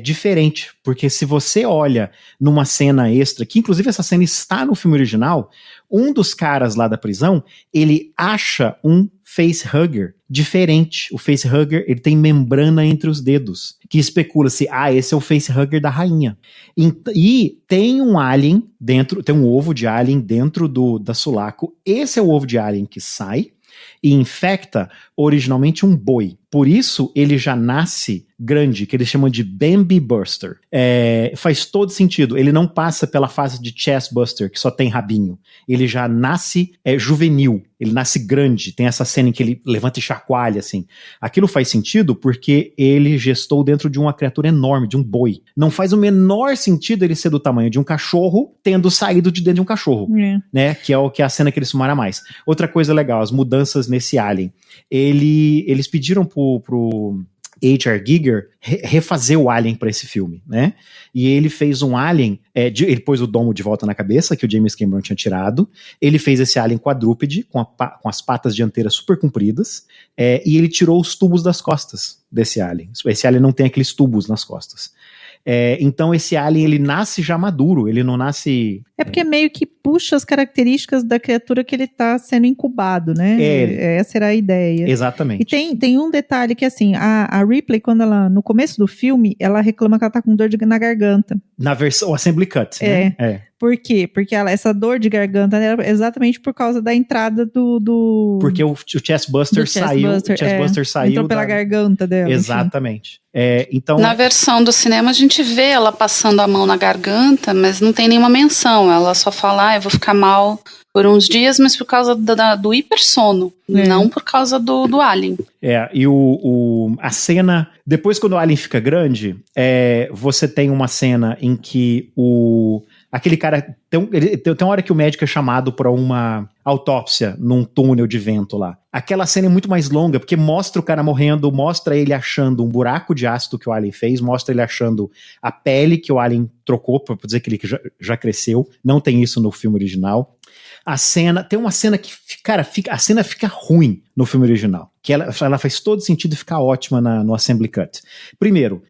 B: diferente, porque se você olha numa cena extra, que inclusive essa cena está no filme original, um dos caras lá da prisão, ele acha um facehugger diferente. O facehugger, ele tem membrana entre os dedos, que especula-se, esse é o facehugger da rainha. E tem um alien dentro, tem um ovo de alien dentro da Sulaco. Esse é o ovo de alien que sai e infecta originalmente um boi. Por isso, ele já nasce grande, que eles chamam de Bambi Buster. Faz todo sentido. Ele não passa pela fase de Chest Buster, que só tem rabinho. Ele já nasce juvenil. Ele nasce grande. Tem essa cena em que ele levanta e chacoalha, assim. Aquilo faz sentido porque ele gestou dentro de uma criatura enorme, de um boi. Não faz o menor sentido ele ser do tamanho de um cachorro, tendo saído de dentro de um cachorro. Né? Que é a cena que eles sumaram mais. Outra coisa legal, as mudanças nesse alien. Eles pediram pro H.R. Giger refazer o Alien para esse filme, né? E ele fez um Alien, ele pôs o domo de volta na cabeça, que o James Cameron tinha tirado. Ele fez esse Alien quadrúpede, com as patas dianteiras super compridas, e ele tirou os tubos das costas desse Alien. Esse Alien não tem aqueles tubos nas costas. Então esse alien, ele nasce já maduro, ele não nasce...
A: porque meio que puxa as características da criatura que ele está sendo incubado, né? Essa era a ideia.
B: Exatamente.
A: E tem um detalhe que, assim, a Ripley, quando ela, no começo do filme, ela reclama que ela tá com dor na garganta.
B: Na versão Assembly Cut, né?
A: Por quê? Porque essa dor de garganta era exatamente por causa da entrada do...
B: Porque o chestbuster saiu. O chestbuster saiu.
A: Entrou pela garganta dela.
B: Exatamente. Então...
C: Na versão do cinema, a gente vê ela passando a mão na garganta, mas não tem nenhuma menção. Ela só fala, eu vou ficar mal por uns dias, mas por causa do hipersono, não por causa do alien.
B: E a cena... Depois, quando o alien fica grande, você tem uma cena em que aquele cara... Tem uma hora que o médico é chamado para uma autópsia num túnel de vento lá. Aquela cena é muito mais longa, porque mostra o cara morrendo, mostra ele achando um buraco de ácido que o alien fez, mostra ele achando a pele que o alien trocou, para dizer que ele já cresceu. Não tem isso no filme original. Tem uma cena que, cara, a cena fica ruim. no filme original. Que ela faz todo sentido e fica ótima no Assembly Cut. Primeiro,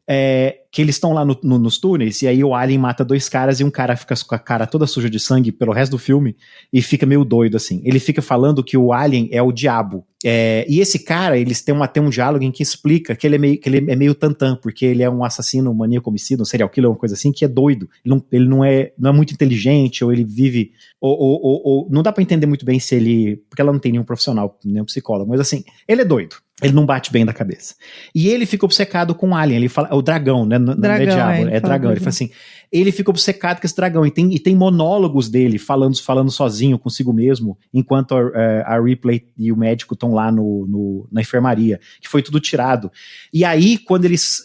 B: que eles estão lá nos túneis e aí o alien mata 2 caras e um cara fica com a cara toda suja de sangue pelo resto do filme e fica meio doido, assim. Ele fica falando que o alien é o diabo. E esse cara, eles têm um diálogo em que explica que ele é meio tantã, porque ele é um assassino, um maníaco homicida, um serial killer, uma coisa assim, que é doido. Ele não é muito inteligente, ou ele vive... Ou não dá pra entender muito bem se ele... Porque ela não tem nenhum profissional, nenhum psicólogo, mas assim, ele é doido. Ele não bate bem da cabeça. E ele fica obcecado com o alien. Ele fala, o dragão, né? Não é diabo, é dragão. Ele fala assim, ele fica obcecado com esse dragão. E tem monólogos dele falando sozinho consigo mesmo, enquanto a Ripley e o médico estão lá na enfermaria, que foi tudo tirado. E aí, quando eles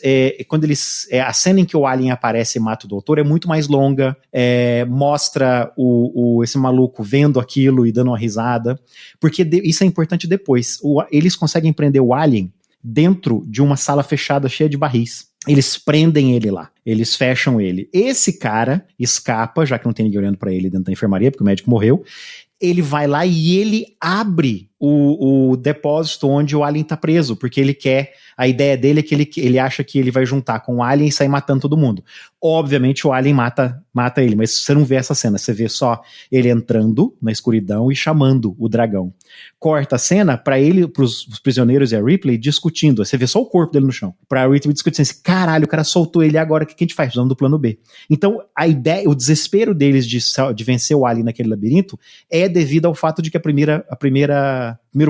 B: a cena em que o alien aparece e mata o doutor é muito mais longa, mostra esse maluco vendo aquilo e dando uma risada, porque isso é importante depois. Eles conseguem prender o alien dentro de uma sala fechada cheia de barris. Eles prendem ele lá, eles fecham ele. Esse cara escapa, já que não tem ninguém olhando pra ele dentro da enfermaria, porque o médico morreu. Ele vai lá e ele abre o depósito onde o alien tá preso, porque ele quer, a ideia dele é que ele acha que ele vai juntar com o alien e sair matando todo mundo. Obviamente o alien mata ele, mas você não vê essa cena, você vê só ele entrando na escuridão e chamando o dragão. Corta a cena pros prisioneiros e a Ripley discutindo, você vê só o corpo dele no chão, pra Ripley discutindo assim, caralho, o cara soltou ele agora, o que a gente faz? Precisamos do plano B. Então a ideia, o desespero deles de vencer o alien naquele labirinto é devido ao fato de que primeiro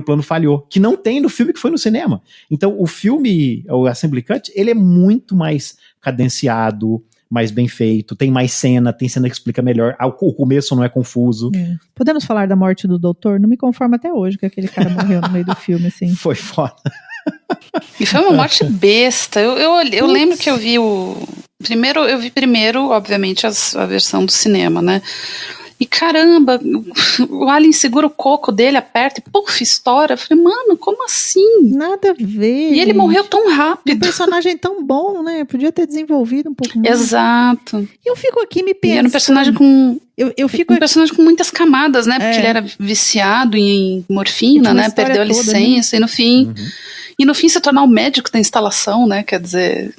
B: plano falhou, que não tem no filme que foi no cinema. Então o filme, o Assembly Cut, ele é muito mais cadenciado, mais bem feito, tem mais cena, tem cena que explica melhor, o começo não é confuso.
A: Podemos falar da morte do doutor? Não me conformo até hoje que aquele cara morreu no meio do filme, assim.
B: Foi foda.
C: E foi uma morte besta. Eu lembro que eu vi primeiro, obviamente, a versão do cinema, né? E caramba, o alien segura o coco dele, aperta e puf, estoura. Eu falei, mano, como assim?
A: Nada a ver.
C: E ele morreu tão rápido.
A: Um personagem tão bom, né? Podia ter desenvolvido um pouco mais.
C: Exato.
A: Eu fico aqui me pensando.
C: E era um personagem com...
A: um
C: personagem com muitas camadas, né? Porque ele era viciado em morfina, né? Perdeu a licença, né? E no fim se tornar o médico da instalação, né? Quer dizer...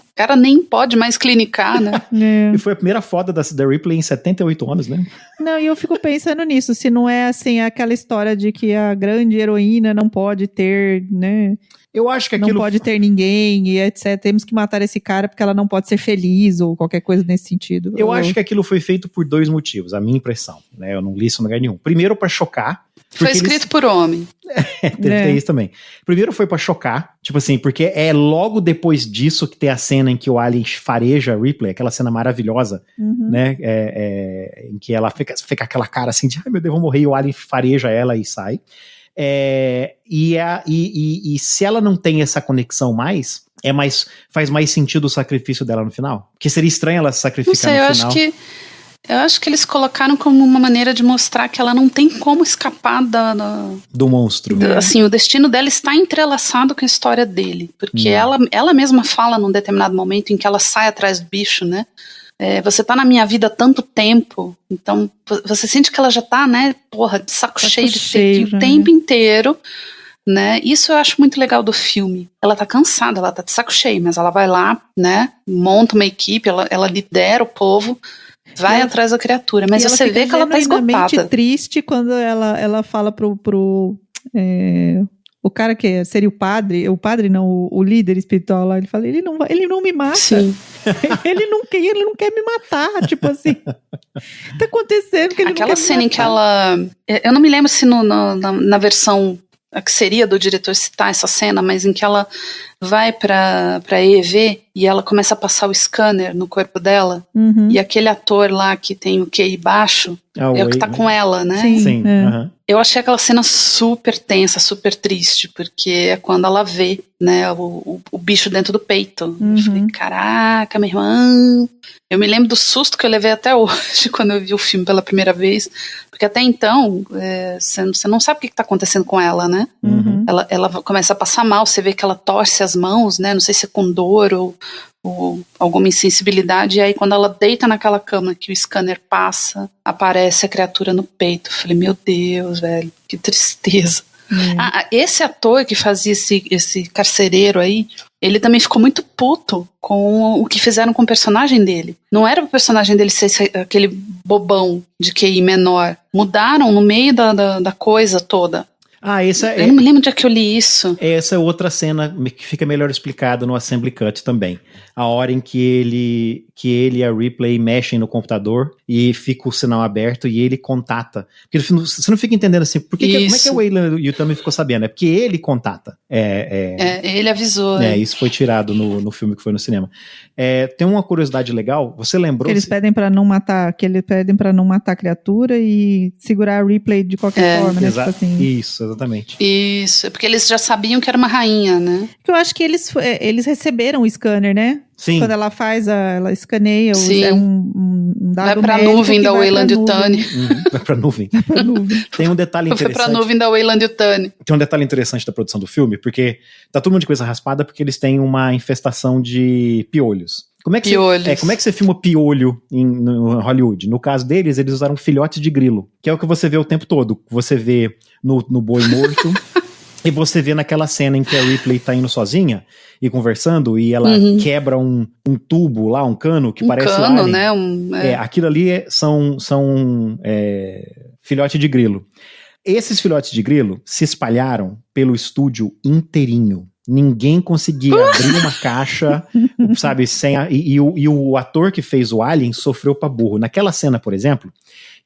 C: O cara nem pode mais clinicar, né?
B: E foi a primeira foda da Ripley em 78 anos, né?
A: Não, e eu fico pensando nisso, se não é assim, aquela história de que a grande heroína não pode ter, né?
B: Eu acho que aquilo...
A: Não pode ter ninguém e etc. Temos que matar esse cara porque ela não pode ser feliz ou qualquer coisa nesse sentido.
B: Eu acho que aquilo foi feito por 2 motivos, a minha impressão, né? Eu não li isso em lugar nenhum. Primeiro, pra chocar.
C: Foi escrito por homem.
B: Tem isso também. Primeiro foi pra chocar, tipo assim, porque é logo depois disso que tem a cena em que o alien fareja a Ripley, aquela cena maravilhosa, né? Em que ela fica aquela cara assim de, ai meu Deus, vou morrer, e o alien fareja ela e sai. E se ela não tem essa conexão mais, faz mais sentido o sacrifício dela no final? Porque seria estranho ela se sacrificar no final.
C: Eu acho que eles colocaram como uma maneira de mostrar que ela não tem como escapar
B: do monstro.
C: Assim, o destino dela está entrelaçado com a história dele. Porque ela mesma fala num determinado momento em que ela sai atrás do bicho, né? Você tá na minha vida há tanto tempo, então você sente que ela já tá, né? Porra, de saco cheio de ter o tempo inteiro, né? Isso eu acho muito legal do filme. Ela tá cansada, ela tá de saco cheio, mas ela vai lá, né? Monta uma equipe, ela lidera o povo. Vai atrás da criatura, mas você vê que ela tá esgotada.
A: Triste quando ela fala pro o cara que seria o padre não, o líder espiritual lá, ele fala, ele não me mata.
C: Sim.
A: ele não quer me matar, tipo assim. Tá acontecendo que ele
C: aquela
A: não quer
C: cena
A: me matar.
C: em que ela, eu não me lembro se na versão a que seria do diretor citar essa cena, mas em que ela vai pra EV e ela começa a passar o scanner no corpo dela, e aquele ator lá que tem o QI baixo é o que tá com ela, né?
A: Sim.
C: Eu achei aquela cena super tensa, super triste, porque é quando ela vê, né, o bicho dentro do peito. Eu falei, caraca, minha irmã. Eu me lembro do susto que eu levei até hoje quando eu vi o filme pela primeira vez, porque até então você não sabe o que tá acontecendo com ela, né? Ela começa a passar mal, você vê que ela torce as mãos, né? Não sei se é com dor ou alguma insensibilidade, e aí quando ela deita naquela cama que o scanner passa, aparece a criatura no peito. Eu falei, meu Deus, velho, que tristeza. Esse ator que fazia esse carcereiro aí, ele também ficou muito puto com o que fizeram com o personagem dele. Não era o personagem dele ser aquele bobão de QI menor. Mudaram no meio da coisa toda. Eu não me lembro onde é que eu li isso.
B: Essa é outra cena que fica melhor explicada no Assembly Cut também. A hora em que ele e a Ripley mexem no computador e fica o sinal aberto e ele contata. Porque você não fica entendendo assim, como é que o Weyland Yutani ficou sabendo? É porque ele contata.
C: Ele avisou.
B: Isso foi tirado no filme que foi no cinema. Tem uma curiosidade legal, você lembrou...
A: Que eles pedem pra não matar a criatura e segurar a Ripley de qualquer forma, né? Tipo assim.
B: Isso, exatamente.
C: Isso, porque eles já sabiam que era uma rainha, né?
A: Eu acho que eles receberam o scanner, né?
B: Sim.
A: Quando ela ela escaneia,
C: é
A: um dado
C: vai pra nuvem da Weyland Yutani.
B: Vai pra nuvem. Tem um detalhe interessante.
C: Foi pra nuvem da Weyland Yutani.
B: Tem um detalhe interessante da produção do filme, porque tá todo mundo de coisa raspada, porque eles têm uma infestação de piolhos. Como é que você filma piolho no Hollywood? No caso deles, eles usaram filhotes de grilo, que é o que você vê o tempo todo. Você vê no boi morto, e você vê naquela cena em que a Ripley tá indo sozinha e conversando, e ela quebra um tubo lá, um cano, que parece um alien.
C: Né?
B: Aquilo ali são filhote de grilo. Esses filhotes de grilo se espalharam pelo estúdio inteirinho. Ninguém conseguia abrir uma caixa, sabe, e o ator que fez o Alien sofreu pra burro. Naquela cena, por exemplo,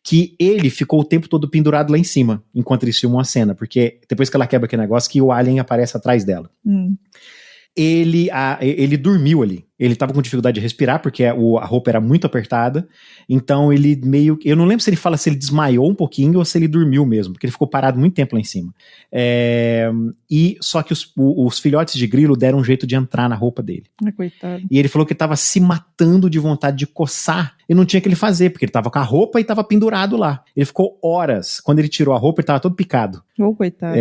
B: que ele ficou o tempo todo pendurado lá em cima, enquanto eles filmam a cena, porque depois que ela quebra aquele negócio, que o Alien aparece atrás dela. Ele dormiu ali. Ele tava com dificuldade de respirar, porque a roupa era muito apertada. Então ele eu não lembro se ele fala se ele desmaiou um pouquinho ou se ele dormiu mesmo, porque ele ficou parado muito tempo lá em cima. Só que os filhotes de grilo deram um jeito de entrar na roupa dele.
A: Coitado.
B: E ele falou que tava se matando de vontade de coçar. E não tinha o que ele fazer, porque ele tava com a roupa e tava pendurado lá. Ele ficou horas. Quando ele tirou a roupa, ele tava todo picado.
A: Coitado.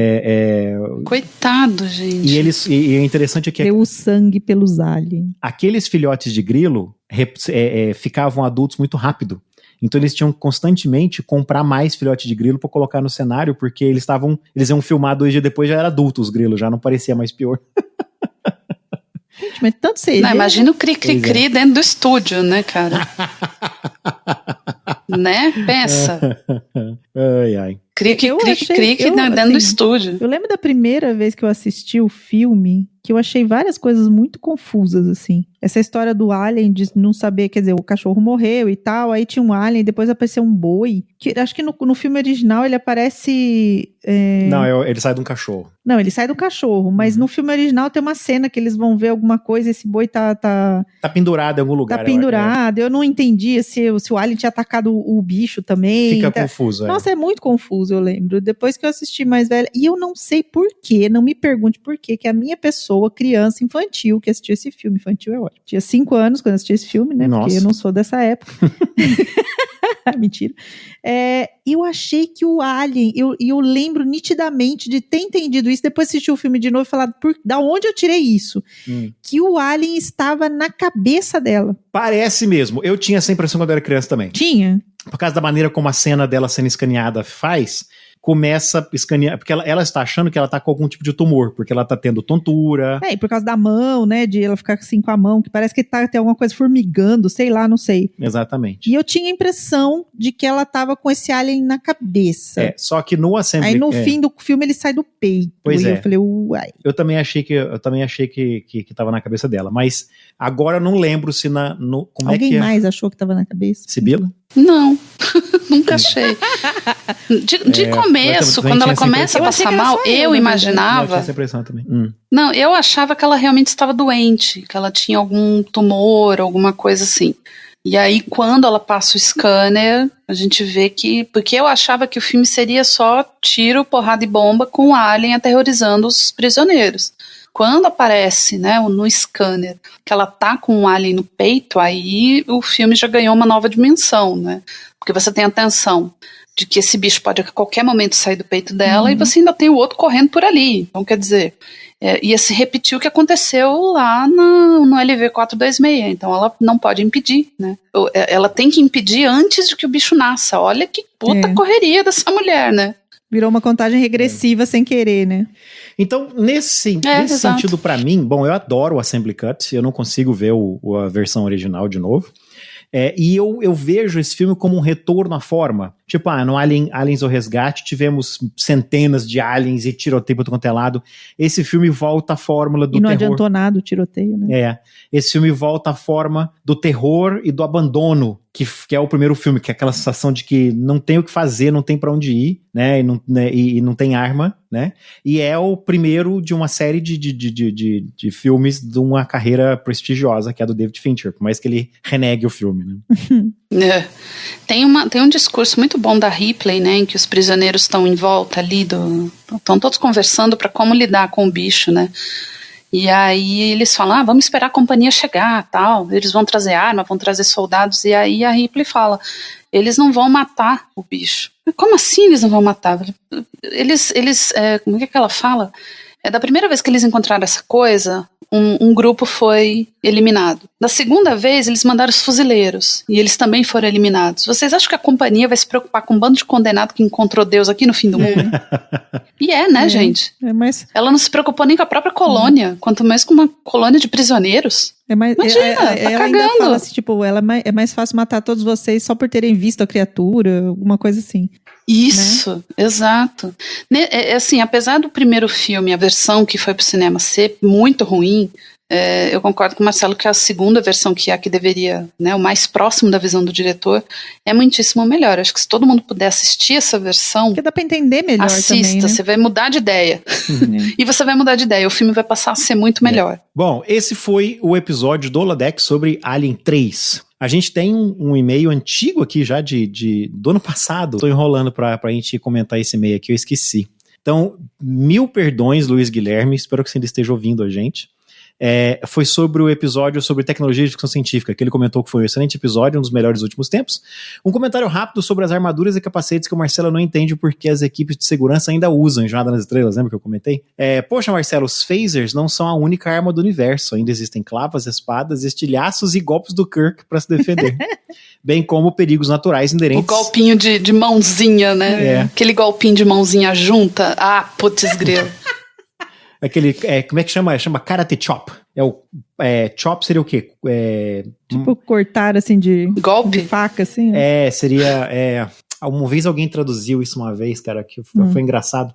C: Coitado, gente.
B: E é interessante que...
A: Deu o sangue pelos aliens.
B: Aqueles filhotes de grilo ficavam adultos muito rápido. Então eles tinham constantemente comprar mais filhote de grilo para colocar no cenário, porque eles iam filmar 2 dias depois, já era adulto os grilos, já não parecia mais pior.
A: Gente, mas tanto seja.
C: Não, imagina o cri-cri-cri dentro do estúdio, né, cara? Né? Pensa.
B: Ai.
C: Cri-cri-cri dentro do estúdio.
A: Eu lembro da primeira vez que eu assisti o filme, que eu achei várias coisas muito confusas, assim. Essa história do alien, de não saber, quer dizer, o cachorro morreu e tal, aí tinha um alien, depois apareceu um boi. Que, acho que no filme original ele aparece...
B: Não, ele sai de um cachorro.
A: Não, ele sai do cachorro, mas no filme original tem uma cena que eles vão ver alguma coisa, esse boi tá
B: pendurado em algum lugar.
A: Tá pendurado, eu não entendia se o alien tinha atacado o bicho também.
B: Fica confuso,
A: Nossa, é muito confuso, eu lembro. Depois que eu assisti mais velha, e eu não sei por quê, não me pergunte por quê, que a minha pessoa, criança infantil, que assistiu esse filme, infantil é ótimo. Tinha 5 anos quando assisti esse filme, né?
B: Nossa.
A: Porque eu não sou dessa época. Mentira. Eu achei que o Alien, eu lembro nitidamente de ter entendido isso, depois assisti o filme de novo e falar, da onde eu tirei isso? Que o Alien estava na cabeça dela.
B: Parece mesmo. Eu tinha essa impressão quando eu era criança também.
A: Tinha?
B: Por causa da maneira como a cena dela sendo escaneada começa a escanear, porque ela está achando que ela está com algum tipo de tumor, porque ela está tendo tontura.
A: E por causa da mão, né, de ela ficar assim com a mão, que parece que tem alguma coisa formigando, sei lá, não sei.
B: Exatamente.
A: E eu tinha a impressão de que ela estava com esse alien na cabeça.
B: Só que no Assembly...
A: Aí no fim do filme ele sai do peito.
B: Pois
A: eu falei, uai.
B: Eu também achei que estava na cabeça dela, mas agora eu não lembro se
A: Alguém mais achou que estava na cabeça?
B: Sibila?
C: Não, nunca achei. De começo, quando ela começa a passar mal, eu imaginava...
B: Eu tinha essa impressão também.
C: Não, eu achava que ela realmente estava doente, que ela tinha algum tumor, alguma coisa assim. E aí, quando ela passa o scanner, a gente vê que... Porque eu achava que o filme seria só tiro, porrada e bomba com o alien aterrorizando os prisioneiros. Quando aparece, né, no scanner, que ela tá com um alien no peito, aí o filme já ganhou uma nova dimensão, né? Porque você tem a tensão de que esse bicho pode a qualquer momento sair do peito dela e você ainda tem o outro correndo por ali. Então, quer dizer, ia se repetir o que aconteceu lá no LV-426. Então, ela não pode impedir, né? Ela tem que impedir antes de que o bicho nasça. Olha que puta correria dessa mulher, né?
A: Virou uma contagem regressiva sem querer, né?
B: Então, nesse sentido, pra mim, bom, eu adoro o Assembly Cut, eu não consigo ver a versão original de novo. E eu vejo esse filme como um retorno à forma. Tipo, no Aliens o Resgate tivemos centenas de aliens e tiroteio por todo quanto é lado. Esse filme volta à fórmula do terror.
A: E não adiantou nada o tiroteio, né?
B: Esse filme volta à forma do terror e do abandono, que é o primeiro filme, que é aquela sensação de que não tem o que fazer, não tem pra onde ir, né? E não tem arma, né? E é o primeiro de uma série de filmes de uma carreira prestigiosa, que é a do David Fincher, por mais que ele renegue o filme, né?
C: Tem um discurso muito bom da Ripley, né, em que os prisioneiros estão em volta ali, estão todos conversando para como lidar com o bicho, né? E aí eles falam, vamos esperar a companhia chegar, tal, eles vão trazer arma, vão trazer soldados, e aí a Ripley fala, eles não vão matar o bicho. Como assim eles não vão matar? Como é que ela fala? Da primeira vez que eles encontraram essa coisa, um grupo foi eliminado. Da segunda vez, eles mandaram os fuzileiros, e eles também foram eliminados. Vocês acham que a companhia vai se preocupar com um bando de condenado que encontrou Deus aqui no fim do mundo? E né, gente?
A: Mas...
C: Ela não se preocupou nem com a própria colônia, quanto mais com uma colônia de prisioneiros.
A: Imagina,
C: tá
A: ela
C: cagando.
A: ainda fala assim, tipo, é mais fácil matar todos vocês só por terem visto a criatura, alguma coisa assim.
C: Isso,
A: né?
C: Exato. Assim, apesar do primeiro filme, a versão que foi pro cinema ser muito ruim, eu concordo com o Marcelo que a segunda versão, que é a que deveria, né, o mais próximo da visão do diretor, é muitíssimo melhor. Acho que se todo mundo puder assistir essa versão,
A: porque dá pra entender melhor
C: assista,
A: também, né?
C: Você vai mudar de ideia. E você vai mudar de ideia, o filme vai passar a ser muito melhor.
B: Bom, esse foi o episódio do Holodeck sobre Alien 3. A gente tem um e-mail antigo aqui já do ano passado. Tô enrolando pra gente comentar esse e-mail aqui, eu esqueci. Então, 1000 perdões, Luiz Guilherme, espero que você ainda esteja ouvindo a gente. Foi sobre o episódio sobre tecnologia de ficção científica, que ele comentou que foi um excelente episódio, um dos melhores dos últimos tempos. Um comentário rápido sobre as armaduras e capacetes que o Marcelo não entende porque as equipes de segurança ainda usam em Jornada nas Estrelas, lembra que eu comentei? Poxa, Marcelo, os phasers não são a única arma do universo, ainda existem clavas, espadas, estilhaços e golpes do Kirk para se defender. Bem como perigos naturais inerentes.
C: O golpinho de mãozinha, né? Aquele golpinho de mãozinha junta. Putz grilo.
B: Aquele, como é que chama? Chama Karate Chop. Chop seria o quê?
A: Tipo cortar assim de
C: golpe?
A: De faca, assim?
B: Seria... Uma vez alguém traduziu isso uma vez, cara, que foi engraçado.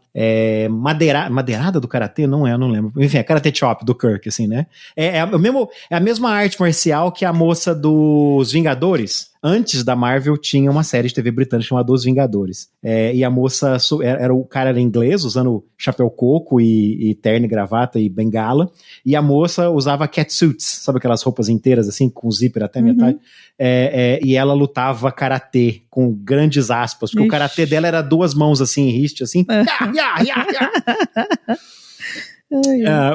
B: Madeirada do karatê? Não lembro. Enfim, é Karate Chop do Kirk, assim, né? É a mesma arte marcial que a moça dos Vingadores. Antes da Marvel tinha uma série de TV britânica chamada Os Vingadores. E a moça, o cara era inglês, usando chapéu coco e terno e gravata e bengala. E a moça usava catsuits, sabe aquelas roupas inteiras assim, com zíper até metade? E ela lutava karatê, com grandes aspas, porque o karatê dela era 2 mãos assim, riste assim.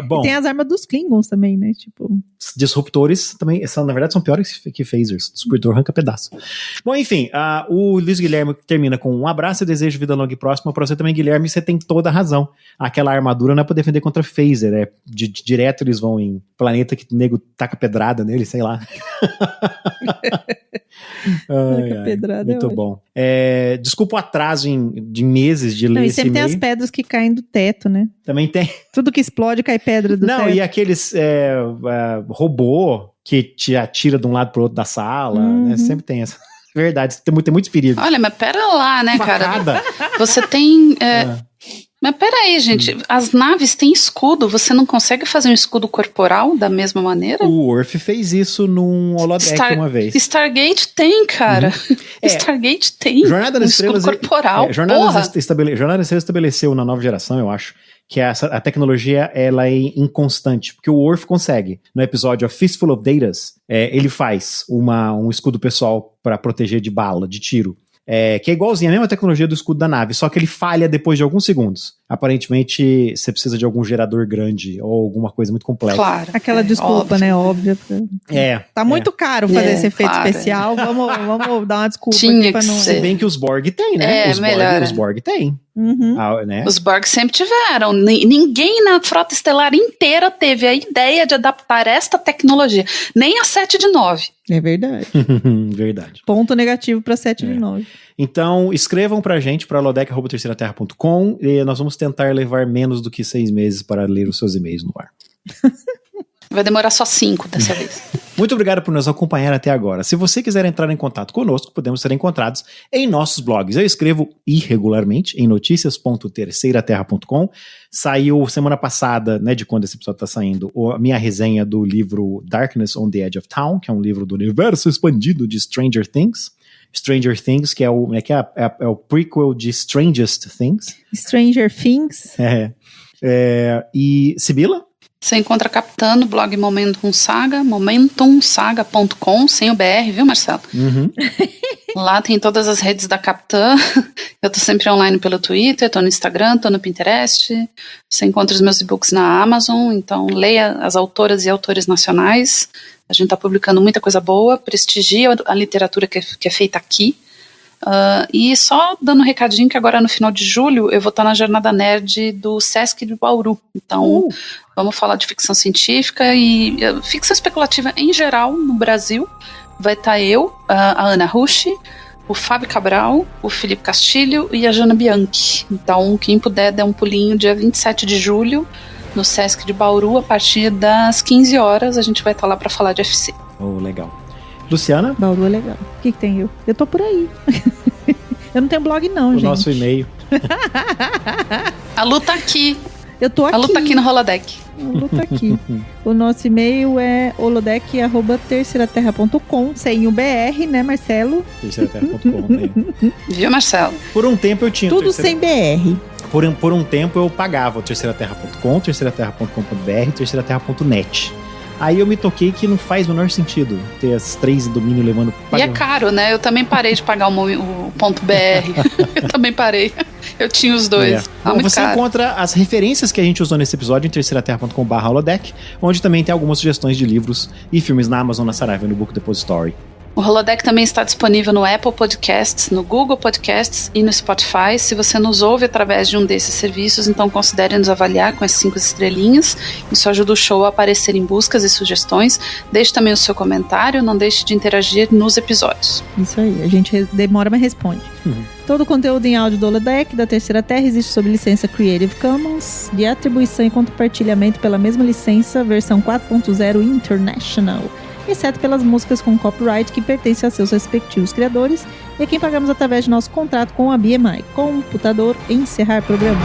B: Bom,
A: e tem as armas dos Klingons também, né? Tipo...
B: Disruptores também, na verdade, são piores que phasers. Disruptor arranca pedaço. Bom, enfim, o Luiz Guilherme termina com um abraço e desejo vida longa e próxima pra você também, Guilherme. Você tem toda a razão. Aquela armadura não é pra defender contra phaser, direto eles vão em planeta que o nego taca pedrada nele, sei lá.
A: Pedrada
B: muito bom. Desculpa o atraso de meses de ler esse e-mail.
A: E sempre tem as pedras que caem do teto, né?
B: Também tem.
A: Tudo que explode cai pedra do teto.
B: Não, e aqueles robô que te atira de um lado pro outro da sala, né? Sempre tem essa. Verdade, tem muitos perigos.
C: Olha, mas pera lá, né,
B: Facada.
C: cara? Você tem... Mas peraí, gente, as naves têm escudo, você não consegue fazer um escudo corporal da mesma maneira?
B: O Worf fez isso num holodeck uma vez.
C: Stargate tem, cara. Stargate tem
B: Jornada nas
C: escudo
B: Estrelas,
C: corporal.
B: Jornada nas Estrelas estabeleceu na nova geração, eu acho, que a tecnologia ela é inconstante, porque o Worf consegue. No episódio A Fistful of Datas, ele faz um escudo pessoal para proteger de bala, de tiro. Que é igualzinho a mesma tecnologia do escudo da nave, só que ele falha depois de alguns segundos. Aparentemente, você precisa de algum gerador grande ou alguma coisa muito complexa.
A: Claro. Aquela desculpa, né? Óbvia. Tá muito caro fazer esse efeito especial. Vamos dar uma desculpa
C: Tinha
A: aqui pra não...
B: Se bem que os Borg tem, né? Os Borg tem. Né?
C: Os Borg sempre tiveram. Ninguém na frota estelar inteira teve a ideia de adaptar esta tecnologia. Nem a 7 de 9.
A: É verdade.
B: Verdade.
A: Ponto negativo pra 7 de 9.
B: Então, escrevam pra gente, para holodeck@terceiraterra.com, e nós vamos tentar levar menos do que 6 meses para ler os seus e-mails no ar.
C: Vai demorar só 5 dessa vez.
B: Muito obrigado por nos acompanhar até agora. Se você quiser entrar em contato conosco, podemos ser encontrados em nossos blogs. Eu escrevo irregularmente em noticias.terceiraterra.com. Saiu semana passada, né, de quando esse episódio está saindo, a minha resenha do livro Darkness on the Edge of Town, que é um livro do universo expandido de Stranger Things. Stranger Things, que é o prequel de Strangest Things.
A: Stranger Things.
B: E Sibila?
C: Você encontra a Capitã no blog Momentum Saga, momentumsaga.com, sem o BR, viu, Marcelo?
B: Uhum.
C: Lá tem todas as redes da Capitã. Eu tô sempre online pelo Twitter, tô no Instagram, tô no Pinterest. Você encontra os meus e-books na Amazon, então leia as autoras e autores nacionais. A gente tá publicando muita coisa boa, prestigia a literatura que é feita aqui. E só dando um recadinho que agora no final de julho eu vou estar na Jornada Nerd do Sesc de Bauru. Então vamos falar de ficção científica e ficção especulativa em geral no Brasil. Vai estar eu, a Ana Rushi, o Fábio Cabral, o Felipe Castilho e a Jana Bianchi. Então quem puder dar um pulinho dia 27 de julho no Sesc de Bauru a partir das 15 horas a gente vai estar lá para falar de FC.
B: Legal. Luciana?
A: Bauru é legal. O que tem eu? Eu tô por aí. Eu não tenho blog não, gente.
B: O nosso e-mail.
C: A Lu tá aqui.
A: Eu tô aqui.
C: A Lu tá aqui no Holodeck.
A: A Lu tá aqui. O nosso e-mail é holodeck@terceiraterra.com, sem o BR, né, Marcelo?
B: terceiraterra.com.
C: Viu, Marcelo?
B: Por um tempo eu tinha...
A: Tudo sem BR.
B: Por um tempo eu pagava o terceiraterra.com, terceiraterra.com.br, terceiraterra.net. Aí eu me toquei que não faz o menor sentido ter as 3 domínios levando...
C: E é caro, né? Eu também parei de pagar o ponto .br. Eu também parei. Eu tinha os dois.
B: Bom, você encontra as referências que a gente usou nesse episódio em terceiraterra.com/holodeck, onde também tem algumas sugestões de livros e filmes na Amazon, na Saraiva e no Book Depository.
C: O Holodeck também está disponível no Apple Podcasts, no Google Podcasts e no Spotify. Se você nos ouve através de um desses serviços, então considere nos avaliar com as 5 estrelinhas. Isso ajuda o show a aparecer em buscas e sugestões. Deixe também o seu comentário, não deixe de interagir nos episódios.
A: Isso aí, a gente demora, mas responde. Todo o conteúdo em áudio do Holodeck da Terceira Terra existe sob licença Creative Commons, de atribuição e compartilhamento pela mesma licença, versão 4.0 International, exceto pelas músicas com copyright que pertencem a seus respectivos criadores e a quem pagamos através de nosso contrato com a BMI. Computador, encerrar programa.